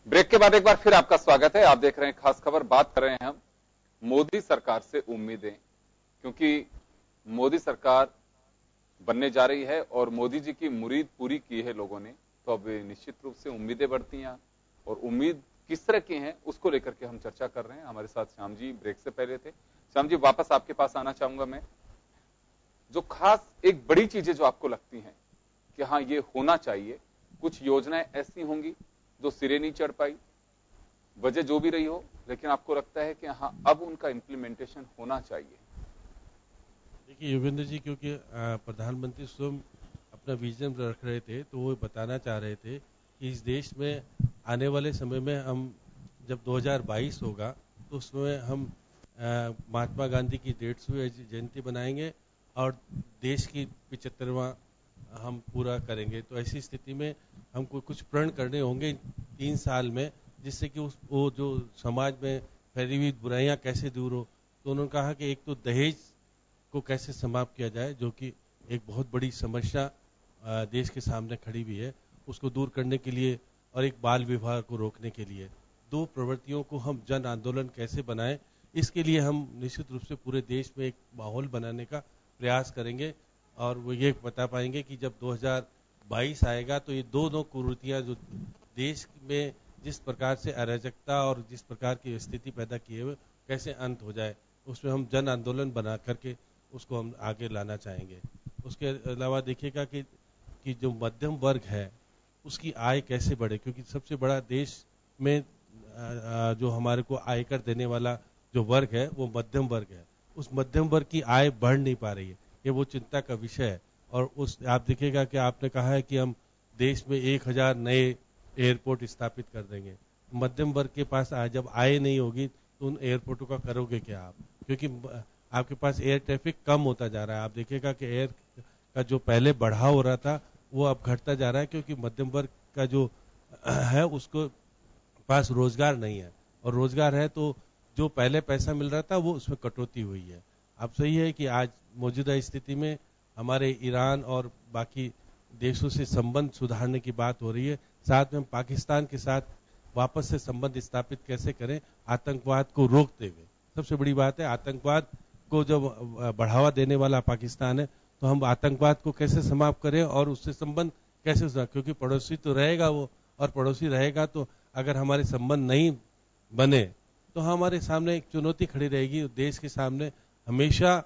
ब्रेक के बाद एक बार फिर आपका स्वागत है। आप देख रहे हैं खास खबर। बात कर रहे हैं हम मोदी सरकार से उम्मीदें, क्योंकि मोदी सरकार बनने जा रही है और मोदी जी की मुरीद पूरी की है लोगों ने, तो अब निश्चित रूप से उम्मीदें बढ़ती हैं और उम्मीद किस तरह की हैं उसको लेकर के हम चर्चा कर रहे हैं। हमारे साथ श्याम जी ब्रेक से पहले थे। श्याम जी, वापस आपके पास आना चाहूंगा मैं। जो खास एक बड़ी चीजें जो आपको लगती हैं कि हाँ ये होना चाहिए, कुछ योजनाएं ऐसी होंगी जो सिरे नहीं चढ़ पाई, वजह जो भी रही हो, लेकिन आपको लगता है कि हाँ अब उनका इंप्लीमेंटेशन होना चाहिए। देखिए योगेंद्र जी, क्योंकि प्रधानमंत्री स्वयं अपना विजन रख रहे थे, तो वो बताना चाह रहे थे कि इस देश में आने वाले समय में हम जब 2022 होगा तो उसमें हम महात्मा गांधी की 150वीं जयंती बनाएंगे और देश की 75वां हम पूरा करेंगे। तो ऐसी स्थिति में हमको कुछ प्रण करने होंगे 3 साल में, जिससे कि वो जो समाज में फैली हुई बुराइयां कैसे दूर हो। तो उन्होंने कहा कि एक तो दहेज को कैसे समाप्त किया जाए, जो कि एक बहुत बड़ी समस्या देश के सामने खड़ी हुई है, उसको दूर करने के लिए, और एक बाल विवाह को रोकने के लिए। 2 प्रवृत्तियों को हम जन आंदोलन कैसे बनाएं, इसके लिए हम निश्चित रूप से पूरे देश में एक माहौल बनाने का प्रयास करेंगे। और वो ये बता पाएंगे कि जब 2022 आएगा तो ये दोनों कुरीतियां जो देश में जिस प्रकार से अराजकता और जिस प्रकार की स्थिति पैदा किए हुए, कैसे अंत हो जाए, उसमें हम जन आंदोलन बना करके उसको हम आगे लाना चाहेंगे। उसके अलावा देखिएगा कि जो मध्यम वर्ग है उसकी आय कैसे बढ़े, क्योंकि सबसे बड़ा देश में जो हमारे को आयकर देने वाला जो वर्ग है वो मध्यम वर्ग है। उस मध्यम वर्ग की आय बढ़ नहीं पा रही है, ये वो चिंता का विषय है। और उस आप देखिएगा कि आपने कहा है कि हम देश में 1000 नए एयरपोर्ट स्थापित कर देंगे। मध्यम वर्ग के पास जब आय नहीं होगी तो उन एयरपोर्टों का करोगे क्या आप, क्योंकि आपके पास एयर ट्रैफिक कम होता जा रहा है। आप देखिएगा कि एयर का जो पहले बढ़ाव हो रहा था वो अब घटता जा रहा है, क्योंकि मध्यम वर्ग का जो है उसको पास रोजगार नहीं है, और रोजगार है तो जो पहले पैसा मिल रहा था वो उसमें कटौती हुई है। अब सही है कि आज मौजूदा स्थिति में हमारे ईरान और बाकी देशों से संबंध सुधारने की बात हो रही है, साथ में हम पाकिस्तान के साथ वापस से संबंध स्थापित कैसे करें आतंकवाद को रोकते हुए। सबसे बड़ी बात है, आतंकवाद को जब बढ़ावा देने वाला पाकिस्तान है तो हम आतंकवाद को कैसे समाप्त करें और उससे संबंध कैसे, क्योंकि पड़ोसी तो रहेगा वो, और पड़ोसी रहेगा तो अगर हमारे संबंध नहीं बने तो हमारे सामने एक चुनौती खड़ी रहेगी। देश के सामने हमेशा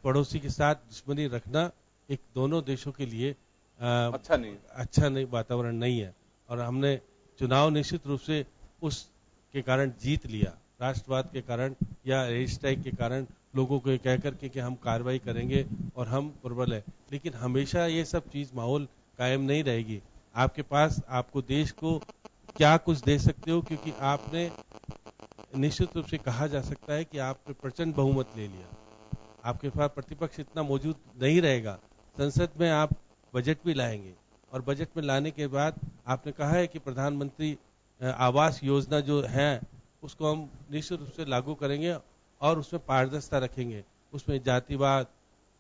पड़ोसी के साथ दुश्मनी रखना एक दोनों देशों के लिए अच्छा नहीं वातावरण नहीं है। और हमने चुनाव निश्चित रूप से उसके कारण जीत लिया, राष्ट्रवाद के कारण या एयरस्ट्राइक के कारण लोगों को कह करके कि हम कार्रवाई करेंगे और हम प्रबल है, लेकिन हमेशा ये सब चीज माहौल कायम नहीं रहेगी। आपके पास आपको देश को क्या कुछ दे सकते हो, क्योंकि आपने निश्चित रूप से कहा जा सकता है कि आपने प्रचंड बहुमत ले लिया, आपके पास प्रतिपक्ष इतना मौजूद नहीं रहेगा। संसद में आप बजट भी लाएंगे और बजट में लाने के बाद आपने कहा है कि प्रधानमंत्री आवास योजना जो है उसको हम निश्चित रूप से लागू करेंगे और उसमें पारदर्शिता रखेंगे, उसमें जातिवाद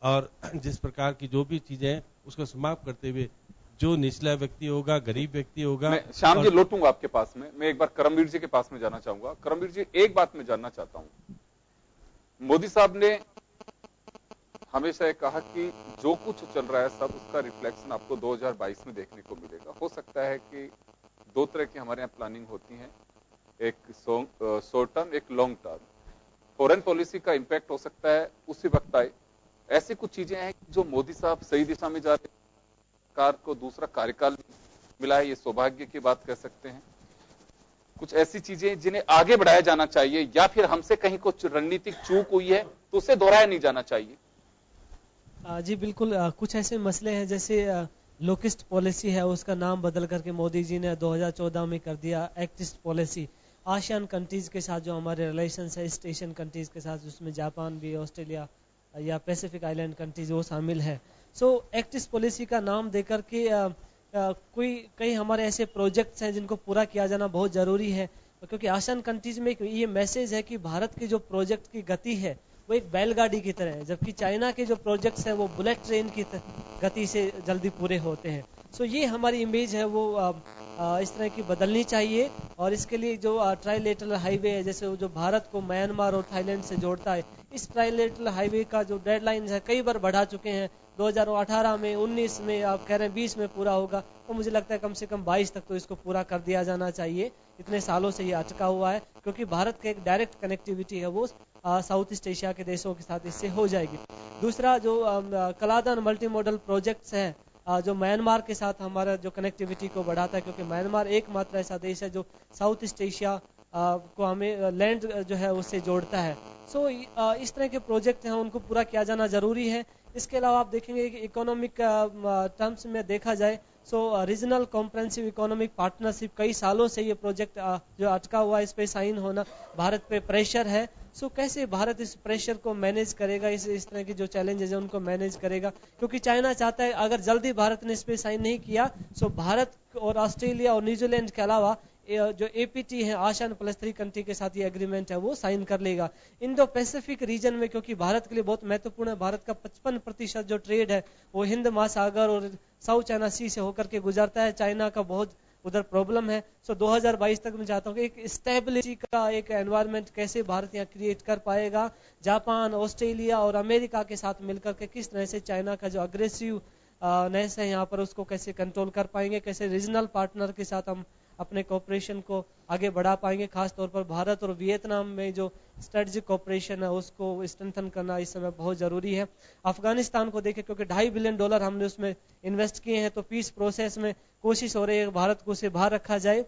और जिस प्रकार की जो भी चीजें हैं उसको समाप्त करते हुए जो निचला व्यक्ति होगा, गरीब व्यक्ति होगा। श्याम जी लौटूंगा आपके पास में, मैं एक बार करमवीर जी के पास में जाना चाहूंगा। करमवीर जी, एक बात मैं जानना चाहता हूं, मोदी साहब ने हमेशा ये कहा कि जो कुछ चल रहा है सब उसका रिफ्लेक्शन आपको 2022 में देखने को मिलेगा। हो सकता है कि 2 तरह की हमारे यहाँ प्लानिंग होती है, एक शॉर्ट टर्म, एक लॉन्ग टर्म। फॉरेन पॉलिसी का इंपैक्ट हो सकता है उसी वक्त आए। ऐसी कुछ चीजें हैं जो मोदी साहब सही दिशा में जा रहे हैं, सरकार को दूसरा कार्यकाल मिला है, ये सौभाग्य की बात कह सकते हैं। कुछ ऐसी चीजें जिन्हें आगे बढ़ाया जाना चाहिए, या फिर हमसे कहीं कुछ रणनीतिक चूक हुई है तो उसे दोहराया नहीं जाना चाहिए। जी बिल्कुल, कुछ ऐसे मसले हैं जैसे लोकिस्ट पॉलिसी है, उसका नाम बदल करके मोदी जी ने 2014 में कर दिया एक्टिस्ट पॉलिसी। आसियान कंट्रीज के साथ जो हमारे रिलेशंस है, ईस्ट एशियन कंट्रीज के साथ, उसमें जापान भी, ऑस्ट्रेलिया या पैसिफिक आइलैंड कंट्रीज वो शामिल है। सो एक्टिस्ट पॉलिसी का नाम देकर के कई हमारे ऐसे प्रोजेक्ट्स हैं जिनको पूरा किया जाना बहुत जरूरी है, क्योंकि आसियान कंट्रीज में ये मैसेज है कि भारत के जो प्रोजेक्ट की गति है वो एक बैलगाड़ी की तरह है, जबकि चाइना के जो प्रोजेक्ट्स हैं वो बुलेट ट्रेन की गति से जल्दी पूरे होते हैं। सो ये हमारी इमेज है वो इस तरह की बदलनी चाहिए, और इसके लिए जो ट्राइलेटरल हाईवे है, जैसे जो भारत को म्यांमार और थाईलैंड से जोड़ता है, इस ट्राइलेटरल हाईवे का जो डेडलाइन है कई बार बढ़ा चुके हैं। 2018 में, 19 में, आप कह रहे हैं 20 में पूरा होगा, तो मुझे लगता है कम से कम 22 तक तो इसको पूरा कर दिया जाना चाहिए। इतने सालों से ये अटका हुआ है, क्योंकि भारत का एक डायरेक्ट कनेक्टिविटी है वो साउथ ईस्ट एशिया के देशों के साथ इससे हो जाएगी। दूसरा जो कलादान मल्टी मॉडल प्रोजेक्ट्स है, जो म्यांमार के साथ हमारा जो कनेक्टिविटी को बढ़ाता है, क्योंकि म्यांमार एकमात्र ऐसा देश है जो साउथ ईस्ट एशिया को हमें लैंड जो है उससे जोड़ता है। सो इस तरह के प्रोजेक्ट हैं उनको पूरा किया जाना जरूरी है। इसके अलावा आप देखेंगे कि इकोनॉमिक टर्म्स में देखा जाए सो रीजनल कॉम्प्रेहेंसिव इकोनॉमिक पार्टनरशिप, कई सालों से ये प्रोजेक्ट जो अटका हुआ है, इस पे साइन होना, भारत पे प्रेशर है। सो कैसे भारत इस प्रेशर को मैनेज करेगा, इस तरह की जो चैलेंजेस है उनको मैनेज करेगा, क्योंकि चाइना चाहता है अगर जल्दी भारत ने इस पे साइन नहीं किया सो भारत और ऑस्ट्रेलिया और न्यूजीलैंड के अलावा जो एपीटी है, आसियान +3 कंट्री के साथ ये एग्रीमेंट है वो साइन कर लेगा। इंडो पैसिफिक रीजन में, क्योंकि भारत के लिए बहुत महत्वपूर्ण है, भारत का 55% जो ट्रेड है वो हिंद महासागर और साउथ चाइना सी से होकर के गुजरता है। चाइना का बहुत उधर प्रॉब्लम है। सो 2022 तक मैं चाहता हूँ कि एक स्टेबिलिटी का एक एनवायरनमेंट कैसे भारत यहाँ क्रिएट कर पाएगा, जापान, ऑस्ट्रेलिया और अमेरिका के साथ मिलकर के किस तरह से चाइना का जो अग्रेसिव नेस है यहाँ पर उसको कैसे कंट्रोल कर पाएंगे, कैसे रीजनल पार्टनर के साथ हम अपने कोऑपरेशन को आगे बढ़ा पाएंगे। खास तौर पर भारत और वियतनाम में जो स्ट्रेटेजिक कोऑपरेशन है उसको स्ट्रेंथन करना इस समय बहुत जरूरी है। अफगानिस्तान को देखें, क्योंकि $2.5 बिलियन हमने उसमें इन्वेस्ट किए हैं, तो पीस प्रोसेस में कोशिश हो रही है भारत को उसे बाहर रखा जाए।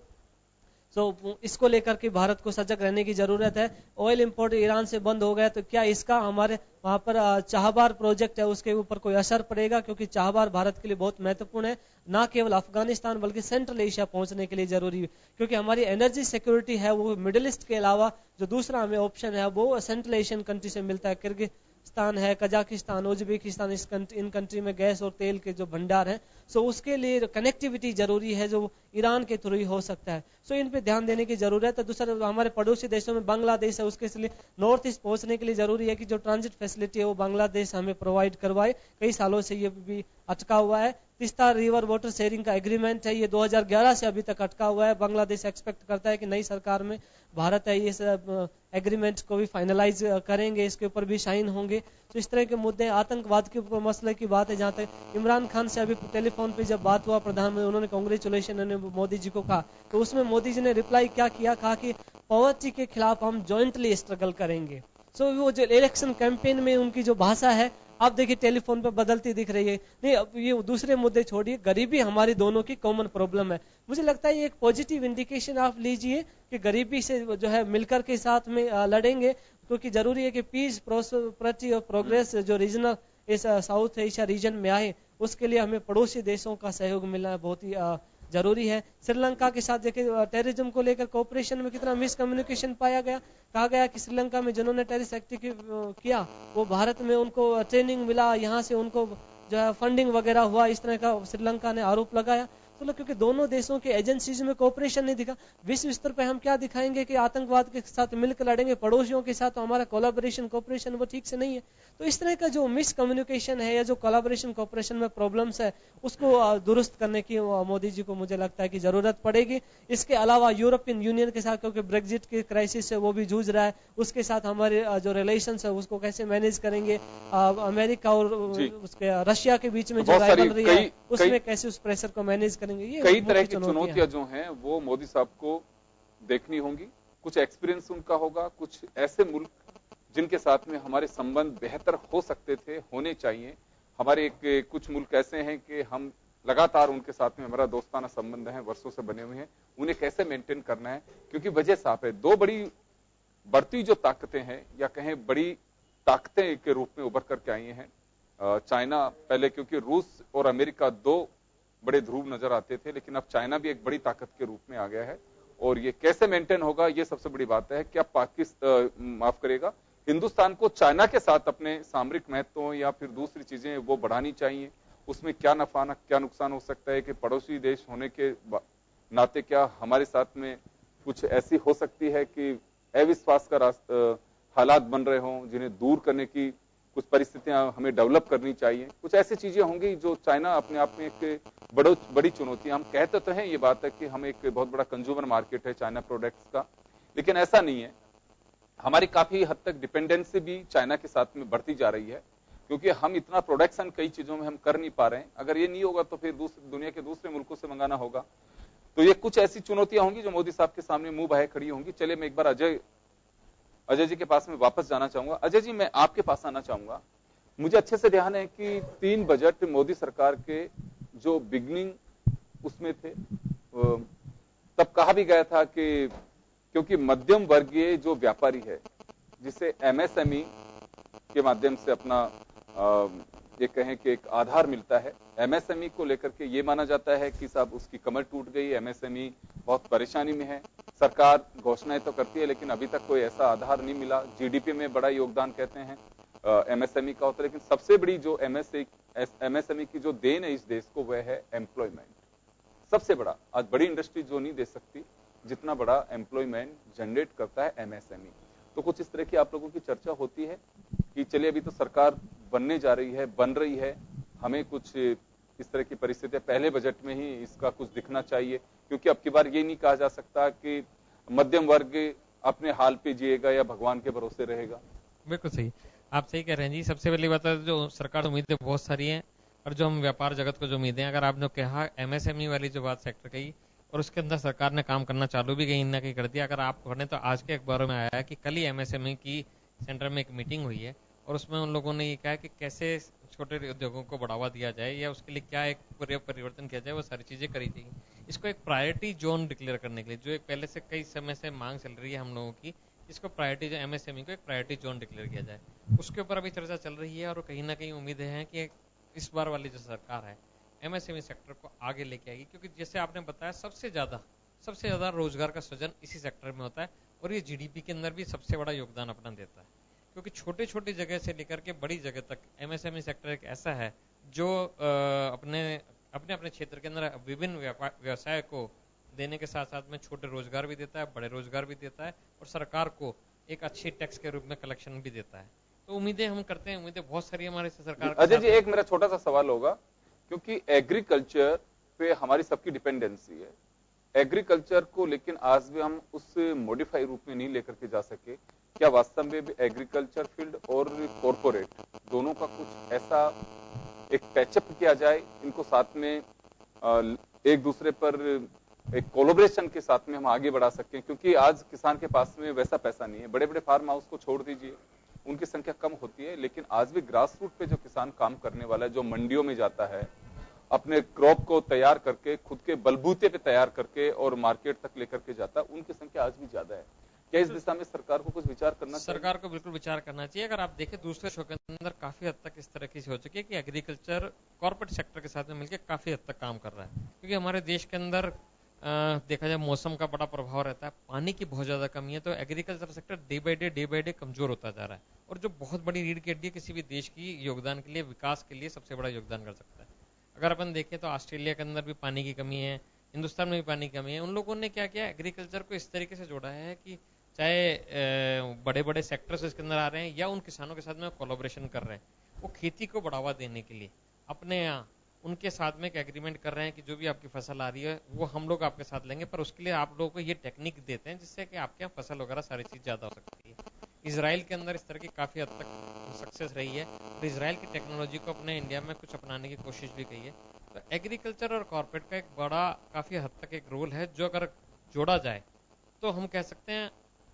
इसको लेकर के भारत को सजग रहने की जरूरत है। ऑयल इंपोर्ट ईरान से बंद हो गया तो क्या इसका हमारे वहां पर चाहबार प्रोजेक्ट है उसके ऊपर कोई असर पड़ेगा, क्योंकि चाहबार भारत के लिए बहुत महत्वपूर्ण है, ना केवल अफगानिस्तान बल्कि सेंट्रल एशिया पहुंचने के लिए जरूरी है, क्योंकि हमारी एनर्जी सिक्योरिटी है वो मिडिल ईस्ट के अलावा जो दूसरा हमें ऑप्शन है वो सेंट्रल एशियन कंट्री से मिलता है। किर्गिस्तान है, कजाकिस्तान, उज्बेकिस्तान, इन कंट्री में गैस और तेल के जो भंडार हैं, सो उसके लिए कनेक्टिविटी जरूरी है जो ईरान के थ्रू ही हो सकता है। सो इन पे ध्यान देने की जरूरत है। दूसरा हमारे पड़ोसी देशों में बांग्लादेश है, उसके लिए नॉर्थ ईस्ट पहुंचने के लिए जरूरी है कि जो ट्रांजिट फैसिलिटी है वो बांग्लादेश हमें प्रोवाइड करवाए। कई सालों से ये भी अटका हुआ है। तिस्ता रिवर वाटर शेयरिंग का एग्रीमेंट है, ये 2011 से अभी तक अटका हुआ है। बांग्लादेश एक्सपेक्ट करता है कि नई सरकार में भारत है इस एग्रीमेंट को भी फाइनलाइज करेंगे, इसके ऊपर भी साइन होंगे। तो इस तरह के मुद्दे, आतंकवाद के ऊपर मसले की बात है, जहां तक इमरान खान से अभी टेलीफोन पे जब बात हुआ प्रधानमंत्री, उन्होंने कांग्रेचुलेशन मोदी जी को कहा, तो उसमें मोदी जी ने रिप्लाई क्या किया, कहा कि पॉवर्टी के खिलाफ हम जॉइंटली स्ट्रगल करेंगे। सो वो जो इलेक्शन कैंपेन में उनकी जो भाषा है आप देखिए टेलीफोन पे बदलती दिख रही है। नहीं, अब ये दूसरे मुद्दे छोड़िए, गरीबी हमारी दोनों की कॉमन प्रॉब्लम है। मुझे लगता है ये एक पॉजिटिव इंडिकेशन आप लीजिए कि गरीबी से जो है मिलकर के साथ में लड़ेंगे, क्योंकि जरूरी है कि पीस, प्रॉस्पेरिटी और प्रोग्रेस जो रीजनल इस साउथ एशिया रीजन में आए, उसके लिए हमें पड़ोसी देशों का सहयोग मिलना बहुत ही जरूरी है। श्रीलंका के साथ देखिए टेररिज्म को लेकर कोऑपरेशन में कितना मिसकम्युनिकेशन पाया गया। कहा गया कि श्रीलंका में जिन्होंने टेररिस्ट एक्टिविटी किया वो भारत में उनको ट्रेनिंग मिला, यहाँ से उनको जो है फंडिंग वगैरह हुआ, इस तरह का श्रीलंका ने आरोप लगाया। तो क्योंकि दोनों देशों के एजेंसीज में कोऑपरेशन नहीं दिखा, विश्व स्तर पर हम क्या दिखाएंगे कि आतंकवाद के साथ मिलकर लड़ेंगे, पड़ोसियों के साथ तो हमारा कोलैबोरेशन कोऑपरेशन वो ठीक से नहीं है। तो इस तरह का जो मिसकम्युनिकेशन है या जो कोलैबोरेशन कोऑपरेशन में प्रॉब्लम्स है उसको दुरुस्त करने की मोदी जी को मुझे लगता है कि जरूरत पड़ेगी। इसके अलावा यूरोपियन यूनियन के साथ, क्योंकि ब्रेक्जिट के क्राइसिस से वो भी जूझ रहा है, उसके साथ हमारे जो रिलेशन है उसको कैसे मैनेज करेंगे, अमेरिका और उसके रशिया के बीच में जो राइवलरी है उसमें कैसे उस प्रेशर को मैनेज करेंगे। कई तरह की चुनौतियां जो हैं वो मोदी साहब को देखनी होंगी। कुछ एक्सपीरियंस उनका होगा, कुछ ऐसे मुल्क जिनके साथ में हमारे संबंध बेहतर हो सकते थे, होने चाहिए। हमारे कुछ मुल्क ऐसे हैं कि हम लगातार उनके साथ में हमारा दोस्ताना संबंध है, वर्षों से बने हुए हैं, उन्हें कैसे मेंटेन करना है, क्योंकि वजह साफ है। दो बड़ी बढ़ती जो ताकतें हैं या कहें बड़ी ताकतें के रूप में उभर करके आई हैं। चाइना पहले, क्योंकि रूस और अमेरिका दो बड़े ध्रुव नजर आते थे, लेकिन अब चाइना भी एक बड़ी ताकत के रूप में आ गया है और ये कैसे मेंटेन होगा ये सबसे बड़ी बात है। क्या माफ करेगा, हिंदुस्तान को चाइना के साथ अपने सामरिक महत्व या फिर दूसरी चीजें वो बढ़ानी चाहिए, उसमें क्या नफा क्या नुकसान हो सकता है कि पड़ोसी देश होने के नाते क्या हमारे साथ में कुछ ऐसी हो सकती है कि अविश्वास का हालात बन रहे हों जिन्हें दूर करने की कुछ परिस्थितियां हमें डेवलप करनी चाहिए। कुछ ऐसी चीजें होंगी जो चाइना अपने आप में एक बड़ी चुनौती। हम कहते तो हैं ये बात है कि हम एक बहुत बड़ा कंज्यूमर मार्केट है चाइना प्रोडक्ट्स का, लेकिन ऐसा नहीं है। हमारी काफी हद तक डिपेंडेंसी भी चाइना के साथ में बढ़ती जा रही है, क्योंकि हम इतना प्रोडक्शन कई चीजों में हम कर नहीं पा रहे हैं। अगर ये नहीं होगा तो फिर दुनिया के दूसरे मुल्कों से मंगाना होगा। तो ये कुछ ऐसी चुनौतियां होंगी जो मोदी साहब के सामने मुंह बहाए खड़ी होंगी। चलिए मैं एक बार अजय जी के पास में वापस जाना चाहूंगा। अजय जी, मैं आपके पास आना चाहूंगा। मुझे अच्छे से ध्यान है कि 3 बजट मोदी सरकार के जो बिगनिंग उसमें थे, तब कहा भी गया था कि क्योंकि मध्यम वर्गीय जो व्यापारी है, जिसे एमएसएमई के माध्यम से अपना ये कहें कि एक आधार मिलता है, एमएसएमई को लेकर के ये माना जाता है कि साहब उसकी कमर टूट गई, एमएसएमई बहुत परेशानी में है। सरकार घोषणाएं तो करती है लेकिन अभी तक कोई ऐसा आधार नहीं मिला। जीडीपी में बड़ा योगदान कहते हैं एमएसएमई का होता है, लेकिन सबसे बड़ी जो एमएसएमई की जो देन है इस देश को, वह है एम्प्लॉयमेंट। सबसे बड़ा, आज बड़ी इंडस्ट्री जो नहीं दे सकती जितना बड़ा एम्प्लॉयमेंट जनरेट करता है एमएसएमई। तो कुछ इस तरह की आप लोगों की चर्चा होती है कि चलिए अभी तो सरकार बनने जा रही है, बन रही है, हमें कुछ इस तरह की परिस्थितियां पहले बजट में ही इसका कुछ दिखना चाहिए, क्योंकि अब की बार ये नहीं कहा जा सकता कि मध्यम वर्ग अपने हाल पे जिएगा या भगवान के भरोसे रहेगा। बिल्कुल सही, आप सही कह रहे हैं जी। सबसे पहली बात है, जो सरकार उम्मीदें बहुत सारी हैं और जो हम व्यापार जगत को जो उम्मीदें, अगर आपने कहा एमएसएमई वाली जो बात सेक्टर कही, और उसके अंदर सरकार ने काम करना चालू भी कहीं ना कहीं कर दिया। अगर आप पढ़ें तो आज के अखबारों में आया है कि कल ही एमएसएमई की सेंटर में एक मीटिंग हुई है और उसमें उन लोगों ने ये कहा कि कैसे छोटे उद्योगों को बढ़ावा दिया जाए या उसके लिए क्या एक परिवर्तन किया जाए, वो सारी चीजें करी जाएंगी। इसको एक प्रायोरिटी जोन डिक्लेयर करने के लिए, जो एक पहले से कई समय से मांग चल रही है हम लोगों की, इसको प्रायोरिटी जो एमएसएमई को एक प्रायोरिटी जोन डिक्लेयर किया जाए, उसके ऊपर अभी चर्चा चल रही है। और कहीं ना कहीं उम्मीदें हैं कि इस बार वाली जो सरकार है एमएसएमई सेक्टर को आगे लेके आएगी, क्योंकि जैसे आपने बताया सबसे ज्यादा रोजगार का सृजन इसी सेक्टर में होता है और ये जीडीपी के अंदर भी सबसे बड़ा योगदान अपना देता है, क्योंकि छोटी छोटी जगह से लेकर के बड़ी जगह तक एमएसएमई सेक्टर एक ऐसा है जो अपने क्षेत्र के अंदर विभिन्न व्यवसाय को देने के साथ साथ में छोटे रोजगार भी देता है, बड़े रोजगार भी देता है और सरकार को एक अच्छी टैक्स के रूप में कलेक्शन भी देता है। तो उम्मीदें हम करते हैं, उम्मीदें बहुत सारी हमारे सरकार। अजय जी, एक मेरा छोटा सा सवाल होगा, क्योंकि एग्रीकल्चर पे हमारी सबकी डिपेंडेंसी है, एग्रीकल्चर को लेकिन आज भी हम उस मॉडिफाई रूप में नहीं लेकर के जा सके। क्या वास्तव में भी एग्रीकल्चर फील्ड और कॉर्पोरेट दोनों का कुछ ऐसा एक पैचअप किया जाए, इनको साथ में एक दूसरे पर एक कोलैबोरेशन के साथ में हम आगे बढ़ा सकें? क्योंकि आज किसान के पास में वैसा पैसा नहीं है। बड़े बड़े फार्म हाउस को छोड़ दीजिए, उनकी संख्या कम होती है, लेकिन आज भी ग्रास रूट पे जो किसान काम करने वाला है, जो मंडियों में जाता है, अपने क्रॉप को तैयार करके खुद के बलबूते पे तैयार करके और मार्केट तक लेकर के जाता है, उनकी संख्या आज भी ज्यादा है। क्या इस दिशा में सरकार को कुछ विचार करना चाहिए? सरकार को बिल्कुल विचार करना चाहिए। अगर आप देखें दूसरे देशों के अंदर काफी हद तक इस तरह की हो चुकी है कि एग्रीकल्चर कॉर्पोरेट सेक्टर के साथ में मिलकर काफी हद तक काम कर रहा है, क्योंकि हमारे देश के अंदर देखा जाए मौसम का बड़ा प्रभाव रहता है, पानी की बहुत ज्यादा कमी है, तो agriculture sector day by day कमजोर होता जा रहा है। और जो बहुत बड़ी रीढ़ की हड्डी है किसी भी देश की योगदान के लिए, विकास के लिए सबसे बड़ा योगदान कर सकता है। अगर अपन देखें तो ऑस्ट्रेलिया के अंदर भी पानी की कमी है, हिंदुस्तान में भी पानी की कमी है। उन लोगों ने क्या किया, एग्रीकल्चर को इस तरीके से जोड़ा है कि चाहे बड़े बड़े सेक्टर्स इसके अंदर आ रहे हैं या उन किसानों के साथ में कोलैबोरेशन कर रहे हैं, वो खेती को बढ़ावा देने के लिए अपने यहाँ उनके साथ में एक एग्रीमेंट कर रहे हैं कि जो भी आपकी फसल आ रही है वो हम लोग आपके साथ लेंगे, पर उसके लिए आप लोगों को ये टेक्निक देते हैं जिससे कि आपके यहाँ फसल वगैरह सारी चीज ज्यादा हो सकती है। इजराइल के अंदर इस तरह की काफी हद तक सक्सेस रही है और इजराइल की टेक्नोलॉजी को अपने इंडिया में कुछ अपनाने की कोशिश भी की है। तो एग्रीकल्चर और कॉर्पोरेट का एक बड़ा काफी हद तक एक रोल है, जो अगर जोड़ा जाए तो हम कह सकते हैं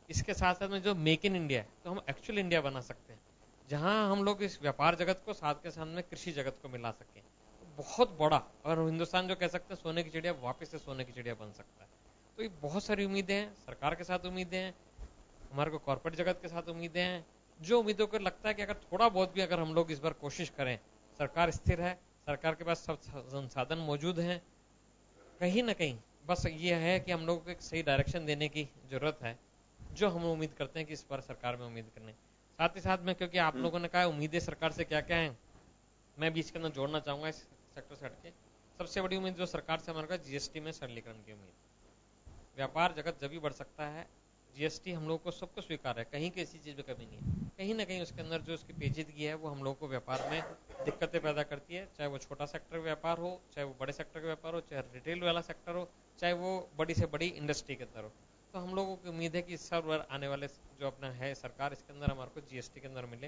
इसके साथ साथ में जो मेक इन इंडिया है, तो हम एक्चुअल इंडिया बना सकते हैं, जहां हम लोग इस व्यापार जगत को साथ के साथ में कृषि जगत को मिला सकें। बहुत बड़ा, और हिंदुस्तान जो कह सकते हैं सोने की चिड़िया वापस से सोने की चिड़िया बन सकता है। तो ये बहुत सारी उम्मीदें हैं, सरकार के साथ उम्मीदें हैं, हमारे को कॉर्पोरेट जगत के साथ उम्मीदें हैं, जो उम्मीदों को लगता है कि अगर थोड़ा बहुत भी अगर हम लोग इस बार कोशिश करें, सरकार स्थिर है, सरकार के पास सब संसाधन मौजूद हैं, कहीं ना कहीं बस ये है कि हम लोगों को एक सही डायरेक्शन देने की जरूरत है, जो हम उम्मीद करते हैं कि इस बार सरकार में उम्मीद करने। साथ ही साथ में क्योंकि आप लोगों ने कहा उम्मीदें सरकार से क्या क्या है, मैं भी इसके अंदर जोड़ना चाहूंगा इस सेक्टर से हटके। सबसे बड़ी उम्मीद जो सरकार से हमारे जीएसटी में सरलीकरण की उम्मीद। व्यापार जगत जब भी बढ़ सकता है, जीएसटी हम लोग को सबको स्वीकार है, कहीं किसी चीज में कमी नहीं है, कहीं ना कहीं उसके अंदर जो उसकी पेचीदगी है वो हम लोग को व्यापार में दिक्कतें पैदा करती है, चाहे वो छोटा सेक्टर व्यापार हो, चाहे वो बड़े सेक्टर का व्यापार हो, चाहे रिटेल वाला सेक्टर हो, चाहे वो बड़ी से बड़ी इंडस्ट्री के अंदर हो। तो हम लोगों की उम्मीद है कि इस साल आने वाले जो अपना है सरकार, इसके अंदर हमारे को जीएसटी के अंदर मिले।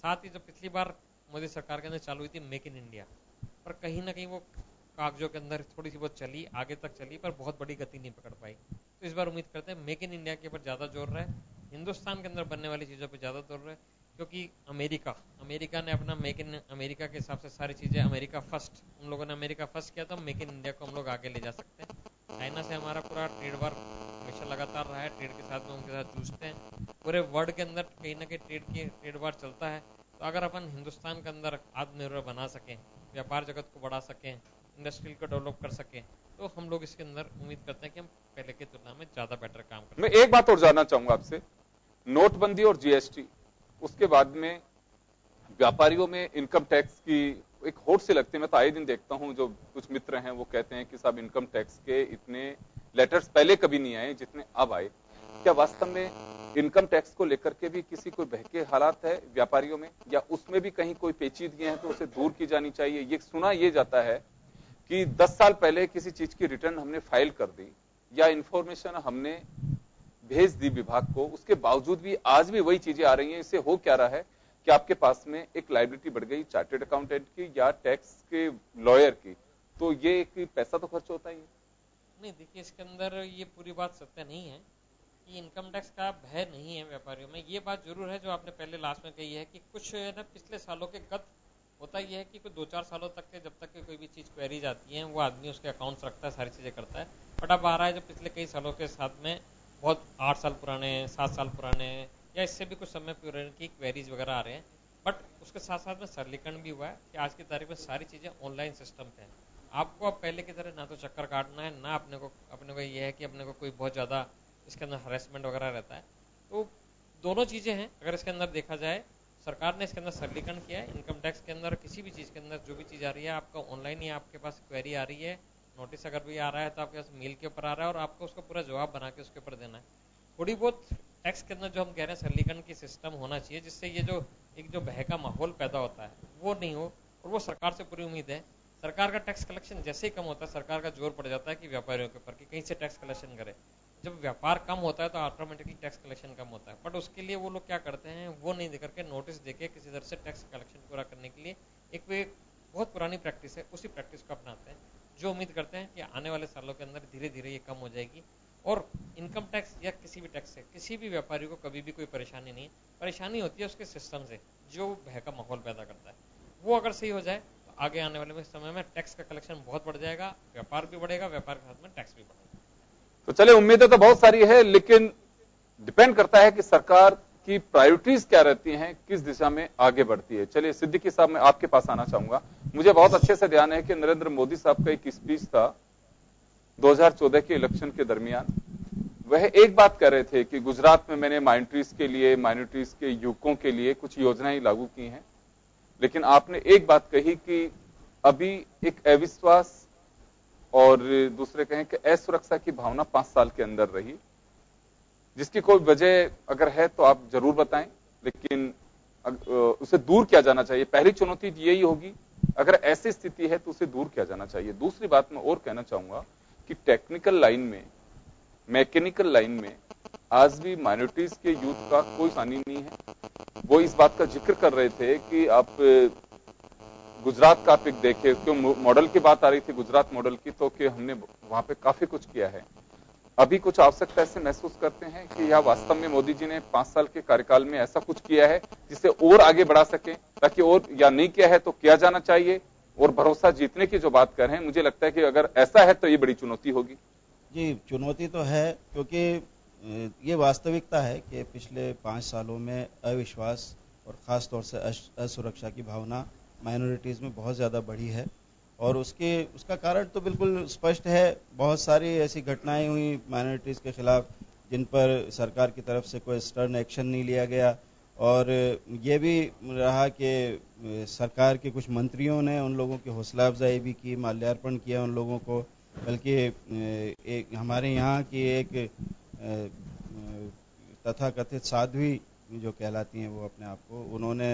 साथ ही जो पिछली बार मोदी सरकार के अंदर चालू हुई थी मेक इन इंडिया, पर कहीं ना कहीं वो कागजों के अंदर थोड़ी सी बहुत चली, आगे तक चली, पर बहुत बड़ी गति नहीं पकड़ पाई। तो इस बार उम्मीद करते हैं मेक इन इंडिया के ऊपर ज्यादा जोर रहे, हिंदुस्तान के अंदर बनने वाली चीजों पर ज्यादा जोर रहे, क्योंकि अमेरिका ने अपना मेक इन अमेरिका के हिसाब से सारी चीजें अमेरिका फर्स्ट, उन लोगों ने अमेरिका फर्स्ट किया, तो मेक इन इंडिया को हम लोग आगे ले जा सकते हैं। चाइना से हमारा पूरा ट्रेड वार हमेशा लगातार रहा है, ट्रेड के साथ में उनके साथ जूझते हैं, पूरे वर्ल्ड के अंदर कहीं ना कहीं ट्रेड वार चलता है। तो अगर अपन हिंदुस्तान के अंदर आत्मनिर्भर बना सकें, व्यापार जगत को बढ़ा सकें, इंडस्ट्रियल को डेवलप कर सकें, तो हम लोग इसके अंदर उम्मीद करते हैं कि हम पहले की तुलना में ज्यादा बेटर काम करें। मैं एक बात और जानना चाहूंगा आपसे, नोटबंदी और जीएसटी, उसके बाद में व्यापारियों में इनकम टैक्स की एक होड़ से लगती है। मैं तो आए दिन देखता हूं, जो कुछ मित्र हैं वो कहते हैं कि साहब इनकम टैक्स के इतने लेटर्स पहले कभी नहीं आए जितने अब आए। क्या वास्तव में इनकम टैक्स को लेकर के भी किसी कोई बहके हालात है व्यापारियों में, या उसमें भी कहीं कोई पेचीदगी है तो उसे दूर की जानी चाहिए? ये सुना ये जाता है कि 10 साल पहले किसी चीज की रिटर्न हमने फाइल कर दी या इंफॉर्मेशन हमने भेज दी विभाग को, उसके बावजूद भी आज भी वही चीजें आ रही हैं। इससे हो क्या रहा है कि आपके पास में एक लायबिलिटी बढ़ गई चार्टेड अकाउंटेंट की या टैक्स के लॉयर की, तो ये एक पैसा तो खर्च होता ही है। नहीं, देखिए इसके अंदर ये पूरी बात सत्य नहीं है कि इनकम टैक्स का भय नहीं है व्यापारियों में। ये बात जरूर है जो आपने पहले लास्ट में कही है कि कुछ ना पिछले सालों के गत होता यह है कि कोई 2-4 सालों तक के जब तक कोई भी चीज क्वेरी जाती है वो आदमी उसके अकाउंट्स रखता है, सारी चीजें करता है। बट अब आ रहा है जो पिछले कई सालों के साथ में बहुत 8 साल पुराने, 7 साल पुराने या इससे भी कुछ समय पुराने की क्वेरीज वगैरह आ रहे हैं। बट उसके साथ साथ में सरलीकरण भी हुआ है कि आज की तारीख में सारी चीजें ऑनलाइन सिस्टम पे है। आपको अब पहले की तरह ना तो चक्कर काटना है, ना अपने को ये है कि अपने को कोई बहुत ज्यादा इसके अंदर हरेसमेंट वगैरह रहता है। तो दोनों चीजें हैं। अगर इसके अंदर देखा जाए, सरकार ने इसके अंदर सरलीकरण किया है। इनकम टैक्स के अंदर किसी भी चीज के अंदर जो भी चीज आ रही है आपका ऑनलाइन ही आपके पास क्वेरी आ रही है, नोटिस अगर भी आ रहा है तो आपके पास मेल के ऊपर आ रहा है और आपको उसका पूरा जवाब बना के उसके ऊपर देना है। थोड़ी बहुत टैक्स के अंदर जो हम कह रहे हैं सरलीकरण की सिस्टम होना चाहिए, जिससे ये जो एक जो भय का माहौल पैदा होता है वो नहीं हो, और वो सरकार से पूरी उम्मीद है। सरकार का टैक्स कलेक्शन जैसे ही कम होता है, सरकार का जोर पड़ जाता है कि व्यापारियों के ऊपर कि कहीं से टैक्स कलेक्शन करे। जब व्यापार कम होता है तो ऑटोमेटिकली टैक्स कलेक्शन कम होता है। बट उसके लिए वो लोग क्या करते हैं, वो नहीं देकर के नोटिस देके किसी तरह से टैक्स कलेक्शन पूरा करने के लिए एक बहुत पुरानी प्रैक्टिस है, उसी प्रैक्टिस को अपनाते हैं। जो उम्मीद करते हैं कि आने वाले सालों के अंदर धीरे धीरे ये कम हो जाएगी और इनकम टैक्स या किसी भी टैक्स से किसी भी व्यापारी को कभी भी कोई परेशानी नहीं है। परेशानी होती है उसके सिस्टम से जो भय का माहौल पैदा करता है। वो अगर सही हो जाए तो आगे आने वाले समय में टैक्स का कलेक्शन बहुत बढ़ जाएगा, व्यापार भी बढ़ेगा, व्यापार के साथ में टैक्स भी बढ़ेगा। तो चले, उम्मीदें तो बहुत सारी है, लेकिन डिपेंड करता है कि सरकार की प्रायोरिटीज क्या रहती हैं, किस दिशा में आगे बढ़ती है। चलिए सिद्दीकी साहब, मैं आपके पास आना चाहूंगा। मुझे बहुत अच्छे से ध्यान है कि नरेंद्र मोदी साहब का एक स्पीच था 2014 के इलेक्शन के दरमियान। वह एक बात कह रहे थे कि गुजरात में मैंने माइनॉरिटीज के लिए, माइनॉरिटीज के युवकों के लिए कुछ योजनाएं लागू की हैं, लेकिन आपने एक बात कही कि अभी एक अविश्वास और दूसरे कहें कि असुरक्षा की भावना 5 साल के अंदर रही, जिसकी कोई वजह अगर है तो आप जरूर बताएं, लेकिन उसे दूर किया जाना चाहिए। पहली चुनौती यही होगी, अगर ऐसी स्थिति है तो उसे दूर किया जाना चाहिए। दूसरी बात मैं और कहना चाहूंगा कि टेक्निकल लाइन में, मैकेनिकल लाइन में आज भी माइनॉरिटीज के यूथ का कोई हानि नहीं है। वो इस बात का जिक्र कर रहे थे कि आप गुजरात का आप एक देखे, क्यों मॉडल की बात आ रही थी गुजरात मॉडल की, तो कि हमने वहां पे काफी कुछ किया है। अभी कुछ आवश्यकता ऐसे महसूस करते हैं कि यह वास्तव में मोदी जी ने 5 साल के कार्यकाल में ऐसा कुछ किया है जिसे और आगे बढ़ा सके, ताकि और, या नहीं किया है तो किया जाना चाहिए। और भरोसा जीतने की जो बात कर रहे हैं, मुझे लगता है कि अगर ऐसा है तो ये बड़ी चुनौती होगी। जी, चुनौती तो है, क्योंकि ये वास्तविकता है कि पिछले 5 सालों में अविश्वास और ख़ास तौर से असुरक्षा की भावना माइनॉरिटीज़ में बहुत ज़्यादा बढ़ी है। और उसका कारण तो बिल्कुल स्पष्ट है। बहुत सारी ऐसी घटनाएं हुई माइनॉरिटीज़ के खिलाफ जिन पर सरकार की तरफ से कोई स्टर्न एक्शन नहीं लिया गया, और ये भी रहा कि सरकार के कुछ मंत्रियों ने उन लोगों की हौसला अफजाई भी की, माल्यार्पण किया उन लोगों को। बल्कि एक हमारे यहाँ की एक तथाकथित साध्वी जो कहलाती हैं वो अपने आप को, उन्होंने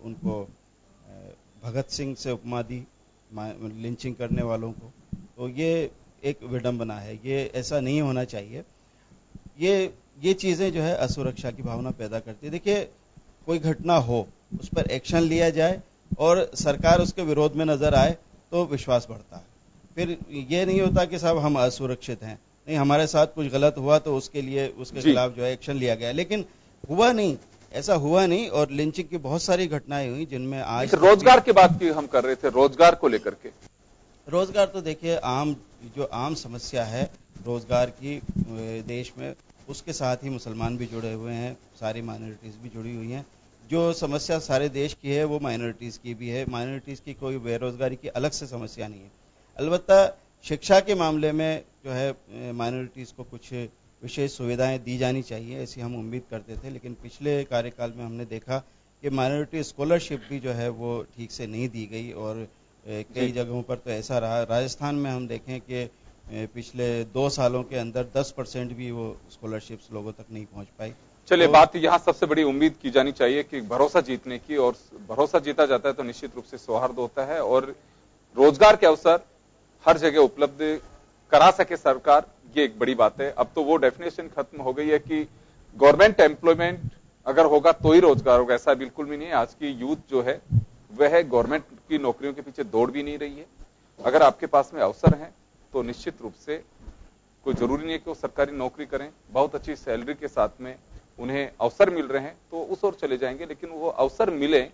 उनको भगत सिंह से उपमा दी लिंचिंग करने वालों को। तो ये एक विडंबना है, ये ऐसा नहीं होना चाहिए। ये चीजें जो है असुरक्षा की भावना पैदा करती है। देखिए, कोई घटना हो, उस पर एक्शन लिया जाए और सरकार उसके विरोध में नजर आए तो विश्वास बढ़ता है। फिर ये नहीं होता कि साहब हम असुरक्षित हैं, नहीं, हमारे साथ कुछ गलत हुआ तो उसके खिलाफ जो है एक्शन लिया गया, लेकिन हुआ नहीं, ऐसा हुआ नहीं। और लिंचिंग की बहुत सारी घटनाएं हुई जिनमें आज रोजगार की बात की हम कर रहे थे, रोजगार को लेकर के। रोजगार तो देखिए जो आम समस्या है रोजगार की देश में, उसके साथ ही मुसलमान भी जुड़े हुए हैं, सारी माइनॉरिटीज भी जुड़ी हुई हैं। जो समस्या सारे देश की है वो माइनॉरिटीज की भी है। माइनॉरिटीज की कोई बेरोजगारी की अलग से समस्या नहीं है। अलबत्ता शिक्षा के मामले में जो है माइनॉरिटीज को कुछ विशेष सुविधाएं दी जानी चाहिए, ऐसी हम उम्मीद करते थे। लेकिन पिछले कार्यकाल में हमने देखा कि माइनॉरिटी स्कॉलरशिप भी जो है वो ठीक से नहीं दी गई और कई जगहों पर तो ऐसा रहा। राजस्थान में हम देखें कि पिछले 2 सालों के अंदर 10% भी वो स्कॉलरशिप्स लोगों तक नहीं पहुंच पाई। चलिए, बात यहाँ सबसे बड़ी उम्मीद की जानी चाहिए कि भरोसा जीतने की, और भरोसा जीता जाता है तो निश्चित रूप से सौहार्द होता है और रोजगार के अवसर हर जगह उपलब्ध करा सके सरकार, ये एक बड़ी बात है। अब तो वो डेफिनेशन खत्म हो गई है कि गवर्नमेंट एम्प्लॉयमेंट अगर होगा तो ही रोजगार होगा, ऐसा बिल्कुल भी नहीं है। आज की यूथ जो है वह गवर्नमेंट की नौकरियों के पीछे दौड़ भी नहीं रही है। अगर आपके पास में अवसर है तो निश्चित रूप से कोई जरूरी नहीं है कि वो सरकारी नौकरी करें, बहुत अच्छी सैलरी के साथ में उन्हें अवसर मिल रहे हैं तो उस ओर चले जाएंगे, लेकिन वो अवसर मिले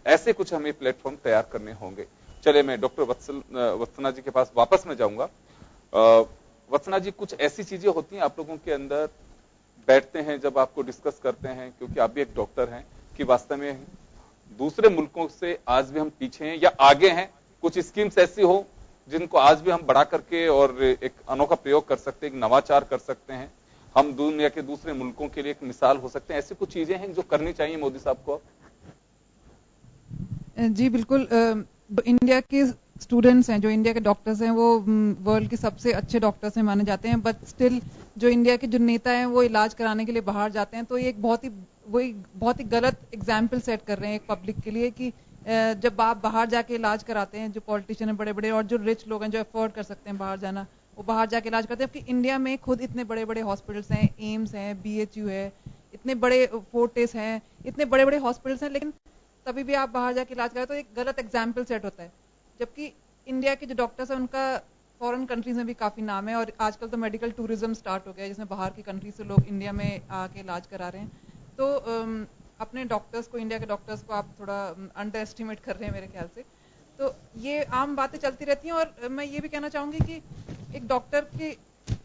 ऐसे कुछ हमें प्लेटफॉर्म तैयार करने होंगे। चले, मैं डॉक्टर वत्सना जी के पास वापस में जाऊंगा। वत्सना जी, कुछ ऐसी चीजें होती हैं आप लोगों के अंदर, बैठते हैं जब आपको डिस्कस करते हैं, क्योंकि आप भी एक डॉक्टर हैं, कि वास्तव में दूसरे मुल्कों से आज भी हम पीछे हैं या आगे हैं? कुछ स्कीम्स ऐसी हो जिनको आज भी हम बढ़ा करके और एक अनोखा प्रयोग कर सकते हैं, एक नवाचार कर सकते हैं, हम दुनिया के दूसरे मुल्कों के लिए एक मिसाल हो सकते हैं, ऐसी कुछ चीजें हैं जो करनी चाहिए मोदी साहब को? जी बिल्कुल। इंडिया के स्टूडेंट्स हैं, जो इंडिया के डॉक्टर्स हैं, वो वर्ल्ड के सबसे अच्छे डॉक्टर्स हैं माने जाते हैं, बट स्टिल जो इंडिया के जो नेता हैं वो इलाज कराने के लिए बाहर जाते हैं। तो ये एक बहुत ही गलत एग्जाम्पल सेट कर रहे हैं एक पब्लिक के लिए कि जब आप बाहर जाके इलाज कराते हैं, जो पॉलिटिशियन हैं बड़े बड़े और जो रिच लोग हैं जो अफोर्ड कर सकते हैं बाहर जाना, वो बाहर जाके इलाज करते हैं। जबकि इंडिया में खुद इतने बड़े बड़े हॉस्पिटल्स हैं, एम्स हैं, BHU है, इतने बड़े फोर्टिस हैं, इतने बड़े बड़े हॉस्पिटल्स हैं, लेकिन तभी भी आप बाहर जाके इलाज कराते तो एक गलत एग्जाम्पल सेट होता है। जबकि इंडिया के जो डॉक्टर्स हैं उनका फॉरेन कंट्रीज में भी काफी नाम है और आजकल तो मेडिकल टूरिज्म स्टार्ट हो गया है, जिसमें बाहर की कंट्री से लोग इंडिया में आके इलाज करा रहे हैं। तो अपने डॉक्टर्स को, इंडिया के डॉक्टर्स को आप थोड़ा अंडर एस्टिमेट कर रहे हैं मेरे ख्याल से। तो ये आम बातें चलती रहती हैं। और मैं ये भी कहना चाहूंगी कि एक डॉक्टर के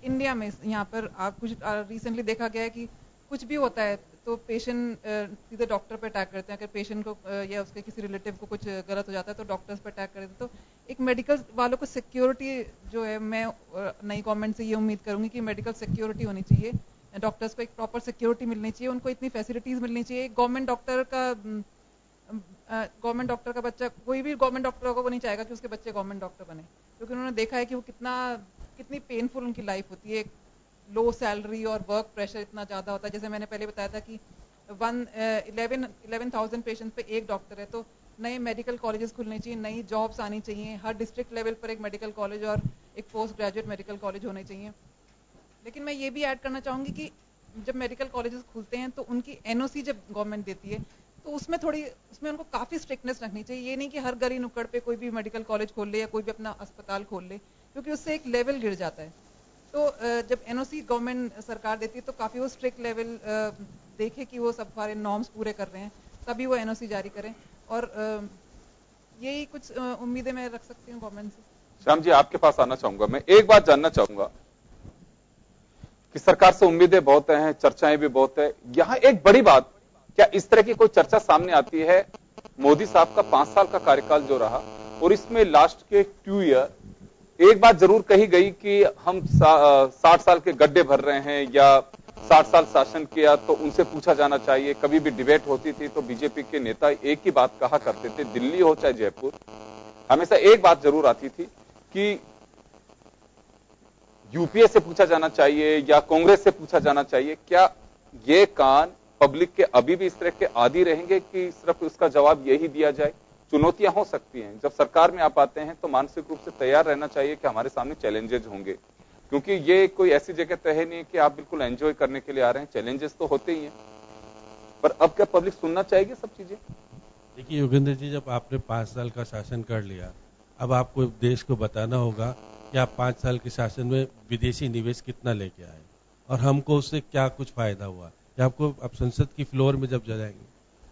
इंडिया में यहाँ पर आप कुछ रिसेंटली देखा गया है कि कुछ भी होता है तो पेशेंट सीधे डॉक्टर पे अटैक करते हैं। अगर पेशेंट को या उसके किसी रिलेटिव को कुछ गलत हो जाता है तो डॉक्टर्स पे अटैक करते हैं। तो एक मेडिकल वालों को सिक्योरिटी जो है, मैं नई गवर्नमेंट से ये उम्मीद करूंगी कि मेडिकल सिक्योरिटी होनी चाहिए, डॉक्टर्स को एक प्रॉपर सिक्योरिटी मिलनी चाहिए, उनको इतनी फैसिलिटीज मिलनी चाहिए। गवर्नमेंट डॉक्टर का बच्चा, कोई भी गवर्नमेंट डॉक्टर को वो नहीं चाहेगा कि उसके बच्चे गवर्नमेंट डॉक्टर बने, क्योंकि उन्होंने देखा है कि वो कितनी पेनफुल उनकी लाइफ होती है। लो सैलरी और वर्क प्रेशर इतना ज्यादा होता है। जैसे मैंने पहले बताया था कि 11,000 पेशेंट्स पे एक डॉक्टर है। तो नए मेडिकल कॉलेजेस खुलने चाहिए, नई जॉब्स आनी चाहिए, हर डिस्ट्रिक्ट लेवल पर एक मेडिकल कॉलेज और एक पोस्ट ग्रेजुएट मेडिकल कॉलेज होने चाहिए। लेकिन मैं ये भी ऐड करना चाहूंगी कि जब मेडिकल कॉलेजेस खुलते हैं तो उनकी NOC जब गवर्नमेंट देती है तो उसमें उनको काफी स्ट्रिक्टनेस रखनी चाहिए। ये नहीं कि हर गली नुक्कड़ पे कोई भी मेडिकल कॉलेज खोल ले या कोई भी अपना अस्पताल खोल ले, क्योंकि उससे एक लेवल गिर जाता है। तो जब NOC गवर्नमेंट सरकार देती है तो काफी वो स्ट्रिक्ट लेवल देखे कि वो सब सारे नॉर्म्स पूरे कर रहे हैं, तभी वो NOC जारी करें। और यही कुछ उम्मीदें मैं रख सकती हूँ गवर्नमेंट से। श्याम जी, आपके पास आना चाहूंगा। मैं एक बात जानना चाहूंगा कि सरकार से उम्मीदें बहुत हैं, चर्चाएं भी बहुत है, यहाँ एक बड़ी बात, क्या इस तरह की कोई चर्चा सामने आती है? मोदी साहब का 5 साल का कार्यकाल जो रहा और इसमें लास्ट के 2 ईयर एक बात जरूर कही गई कि हम 60 साल के गड्ढे भर रहे हैं या 60 साल शासन किया तो उनसे पूछा जाना चाहिए। कभी भी डिबेट होती थी तो बीजेपी के नेता एक ही बात कहा करते थे, दिल्ली हो चाहे जयपुर, हमेशा एक बात जरूर आती थी कि यूपीए से पूछा जाना चाहिए या कांग्रेस से पूछा जाना चाहिए। क्या ये कान पब्लिक के अभी भी इस तरह के आदी रहेंगे कि सिर्फ उसका जवाब यही दिया जाए? चुनौतियां हो सकती हैं, जब सरकार में आप आते हैं तो मानसिक रूप से तैयार रहना चाहिए कि हमारे सामने चैलेंजेस होंगे। क्योंकि ये कोई ऐसी जगह तो है नहीं कि आप बिल्कुल एंजॉय करने के लिए आ रहे हैं, चैलेंजेस तो होते ही हैं, पर अब क्या पब्लिक सुनना चाहेगी सब चीजें? देखिए योगेंद्र जी, जब आपने 5 साल का शासन कर लिया, अब आपको देश को बताना होगा कि आप 5 साल के शासन में विदेशी निवेश कितना लेके आए और हमको उससे क्या कुछ फायदा हुआ। या आपको अब संसद की फ्लोर में जब जाएंगे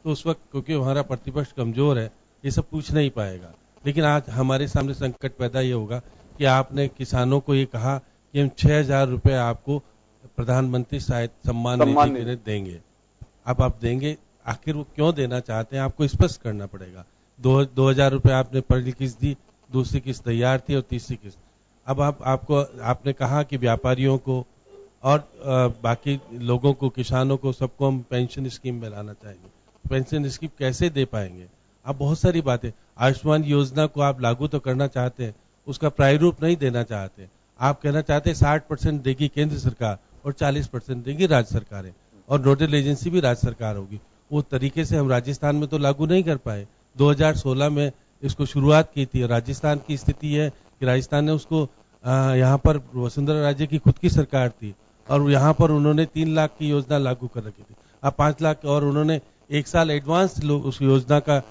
तो उस वक्त क्योंकि हमारा प्रतिपक्ष कमजोर है, ये सब पूछ नहीं पाएगा। लेकिन आज हमारे सामने संकट पैदा ये होगा कि आपने किसानों को ये कहा कि हम 6,000 रुपए आपको प्रधानमंत्री सहायता सम्मान निधि के लिए देंगे। अब आप देंगे, आखिर वो क्यों देना चाहते हैं आपको स्पष्ट करना पड़ेगा। 2,000 रुपए आपने पहली किस्त दी, दूसरी किस्त तैयार थी और तीसरी किस्त। अब आपने कहा कि व्यापारियों को और बाकी लोगों को, किसानों को, सबको हम पेंशन स्कीम में लाना चाहेंगे। पेंशन स्कीम कैसे दे पाएंगे? अब बहुत सारी बातें, आयुष्मान योजना को आप लागू तो करना चाहते हैं, उसका प्रारूप नहीं देना चाहते। आप कहना चाहते हैं 60% देगी केंद्र सरकार और 40% देगी राज्य सरकारें, और नोडल एजेंसी भी राज्य सरकार होगी। वो तरीके से हम राजस्थान में तो लागू नहीं कर पाए। 2016 में इसको शुरुआत की थी। राजस्थान की स्थिति है कि राजस्थान ने उसको यहाँ पर वसुंधरा राजे की खुद की सरकार थी और यहाँ पर उन्होंने 3 लाख की योजना लागू कर रखी थी। अब 5 लाख, और उन्होंने 1 साल एडवांस उस योजना का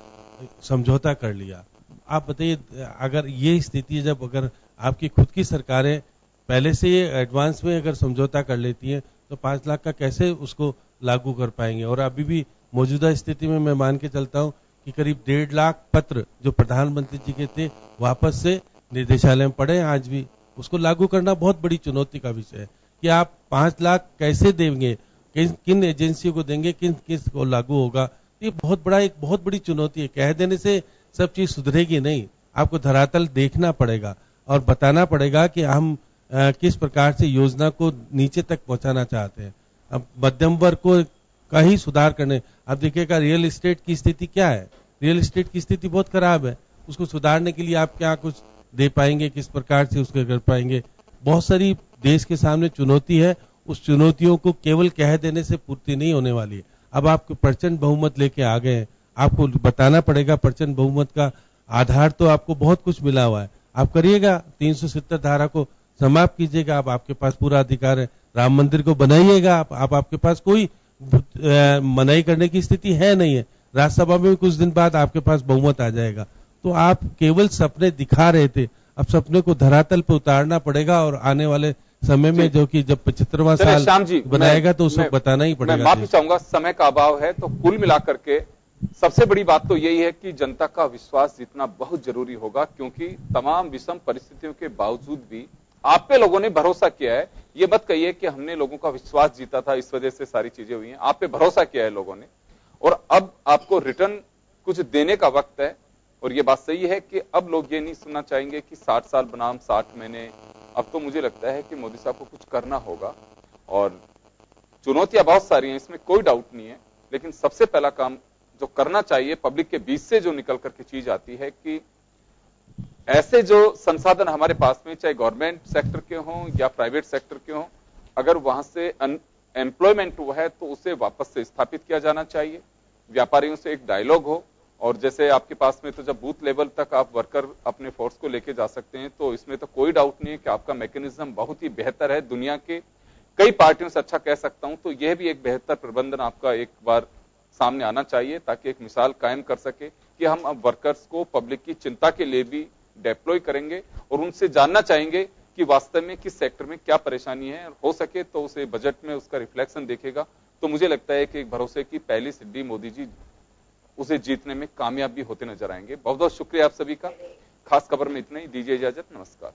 समझौता कर लिया। आप बताइए, अगर ये स्थिति, जब अगर आपकी खुद की सरकारें पहले से ये एडवांस में अगर समझौता कर लेती हैं तो 5 लाख का कैसे उसको लागू कर पाएंगे? और अभी भी मौजूदा स्थिति में मैं मान के चलता हूं कि करीब 1.5 लाख पत्र जो प्रधानमंत्री जी के थे वापस से निदेशालय में पड़े हैं। आज भी उसको लागू करना बहुत बड़ी चुनौती का विषय है कि आप 5 लाख कैसे देंगे, किन एजेंसियों को देंगे, किस को लागू होगा। ये एक बहुत बड़ी चुनौती है। कह देने से सब चीज सुधरेगी नहीं, आपको धरातल देखना पड़ेगा और बताना पड़ेगा कि हम किस प्रकार से योजना को नीचे तक पहुंचाना चाहते हैं। अब मध्यम वर्ग को का ही सुधार करने, अब देखिएगा रियल एस्टेट की स्थिति क्या है। रियल एस्टेट की स्थिति बहुत खराब है, उसको सुधारने के लिए आप क्या कुछ दे पाएंगे, किस प्रकार से उसको कर पाएंगे? बहुत सारी देश के सामने चुनौती है। उस चुनौतियों को केवल कह देने से पूर्ति नहीं होने वाली है। अब आप प्रचंड बहुमत लेके आ गए हैं, आपको बताना पड़ेगा। प्रचंड बहुमत का आधार तो आपको बहुत कुछ मिला हुआ है, आप करिएगा। 370 धारा को समाप्त कीजिएगा, अब आपके पास पूरा अधिकार है। राम मंदिर को बनाइएगा, आपके पास कोई मनाही करने की स्थिति है नहीं है। राज्यसभा में कुछ दिन बाद आपके पास बहुमत आ जाएगा। तो आप केवल सपने दिखा रहे थे, अब सपने को धरातल पर उतारना पड़ेगा। और आने वाले समय में जो कि जब 75वां साल बनाएगा तो उसको बताना ही पड़ेगा। मैं माफी चाहूंगा, समय का अभाव है। तो कुल मिलाकर के सबसे बड़ी बात तो यही है कि जनता का विश्वास जीतना बहुत जरूरी होगा, क्योंकि तमाम विषम परिस्थितियों के बावजूद भी आप पे लोगों ने भरोसा किया है। ये मत कहिए कि हमने लोगों का विश्वास जीता था, इस वजह से सारी चीजें हुई हैं। आप पे भरोसा किया है लोगों ने, और अब आपको रिटर्न कुछ देने का वक्त है। और ये बात सही है कि अब लोग ये नहीं सुनना चाहेंगे कि 60 साल बनाम 60 महीने। अब तो मुझे लगता है कि मोदी साहब को कुछ करना होगा, और चुनौतियां बहुत सारी हैं, इसमें कोई डाउट नहीं है। लेकिन सबसे पहला काम जो करना चाहिए, पब्लिक के बीच से जो निकल करके चीज आती है कि ऐसे जो संसाधन हमारे पास में, चाहे गवर्नमेंट सेक्टर के हों या प्राइवेट सेक्टर के हों, अगर वहां से एम्प्लॉयमेंट हुआ है तो उसे वापस से स्थापित किया जाना चाहिए। व्यापारियों से एक डायलॉग हो, और जैसे आपके पास में तो जब बूथ लेवल तक आप वर्कर अपने फोर्स को लेके जा सकते हैं, तो इसमें तो कोई डाउट नहीं है कि आपका मैकेनिज्म बहुत ही बेहतर है। दुनिया के कई पार्टियों से अच्छा कह सकता हूं। तो यह भी एक बेहतर प्रबंधन आपका एक बार सामने आना चाहिए, ताकि एक मिसाल कायम कर सके कि हम अब वर्कर्स को पब्लिक की चिंता के लिए भी डिप्लॉय करेंगे और उनसे जानना चाहेंगे कि वास्तव में किस सेक्टर में क्या परेशानी है। हो सके तो उसे बजट में उसका रिफ्लेक्शन देखेगा। तो मुझे लगता है कि एक भरोसे की पहली सिद्धि मोदी जी उसे जीतने में कामयाब भी होते नजर आएंगे। बहुत बहुत शुक्रिया आप सभी का। खास खबर में इतना ही, दीजिए इजाजत, नमस्कार।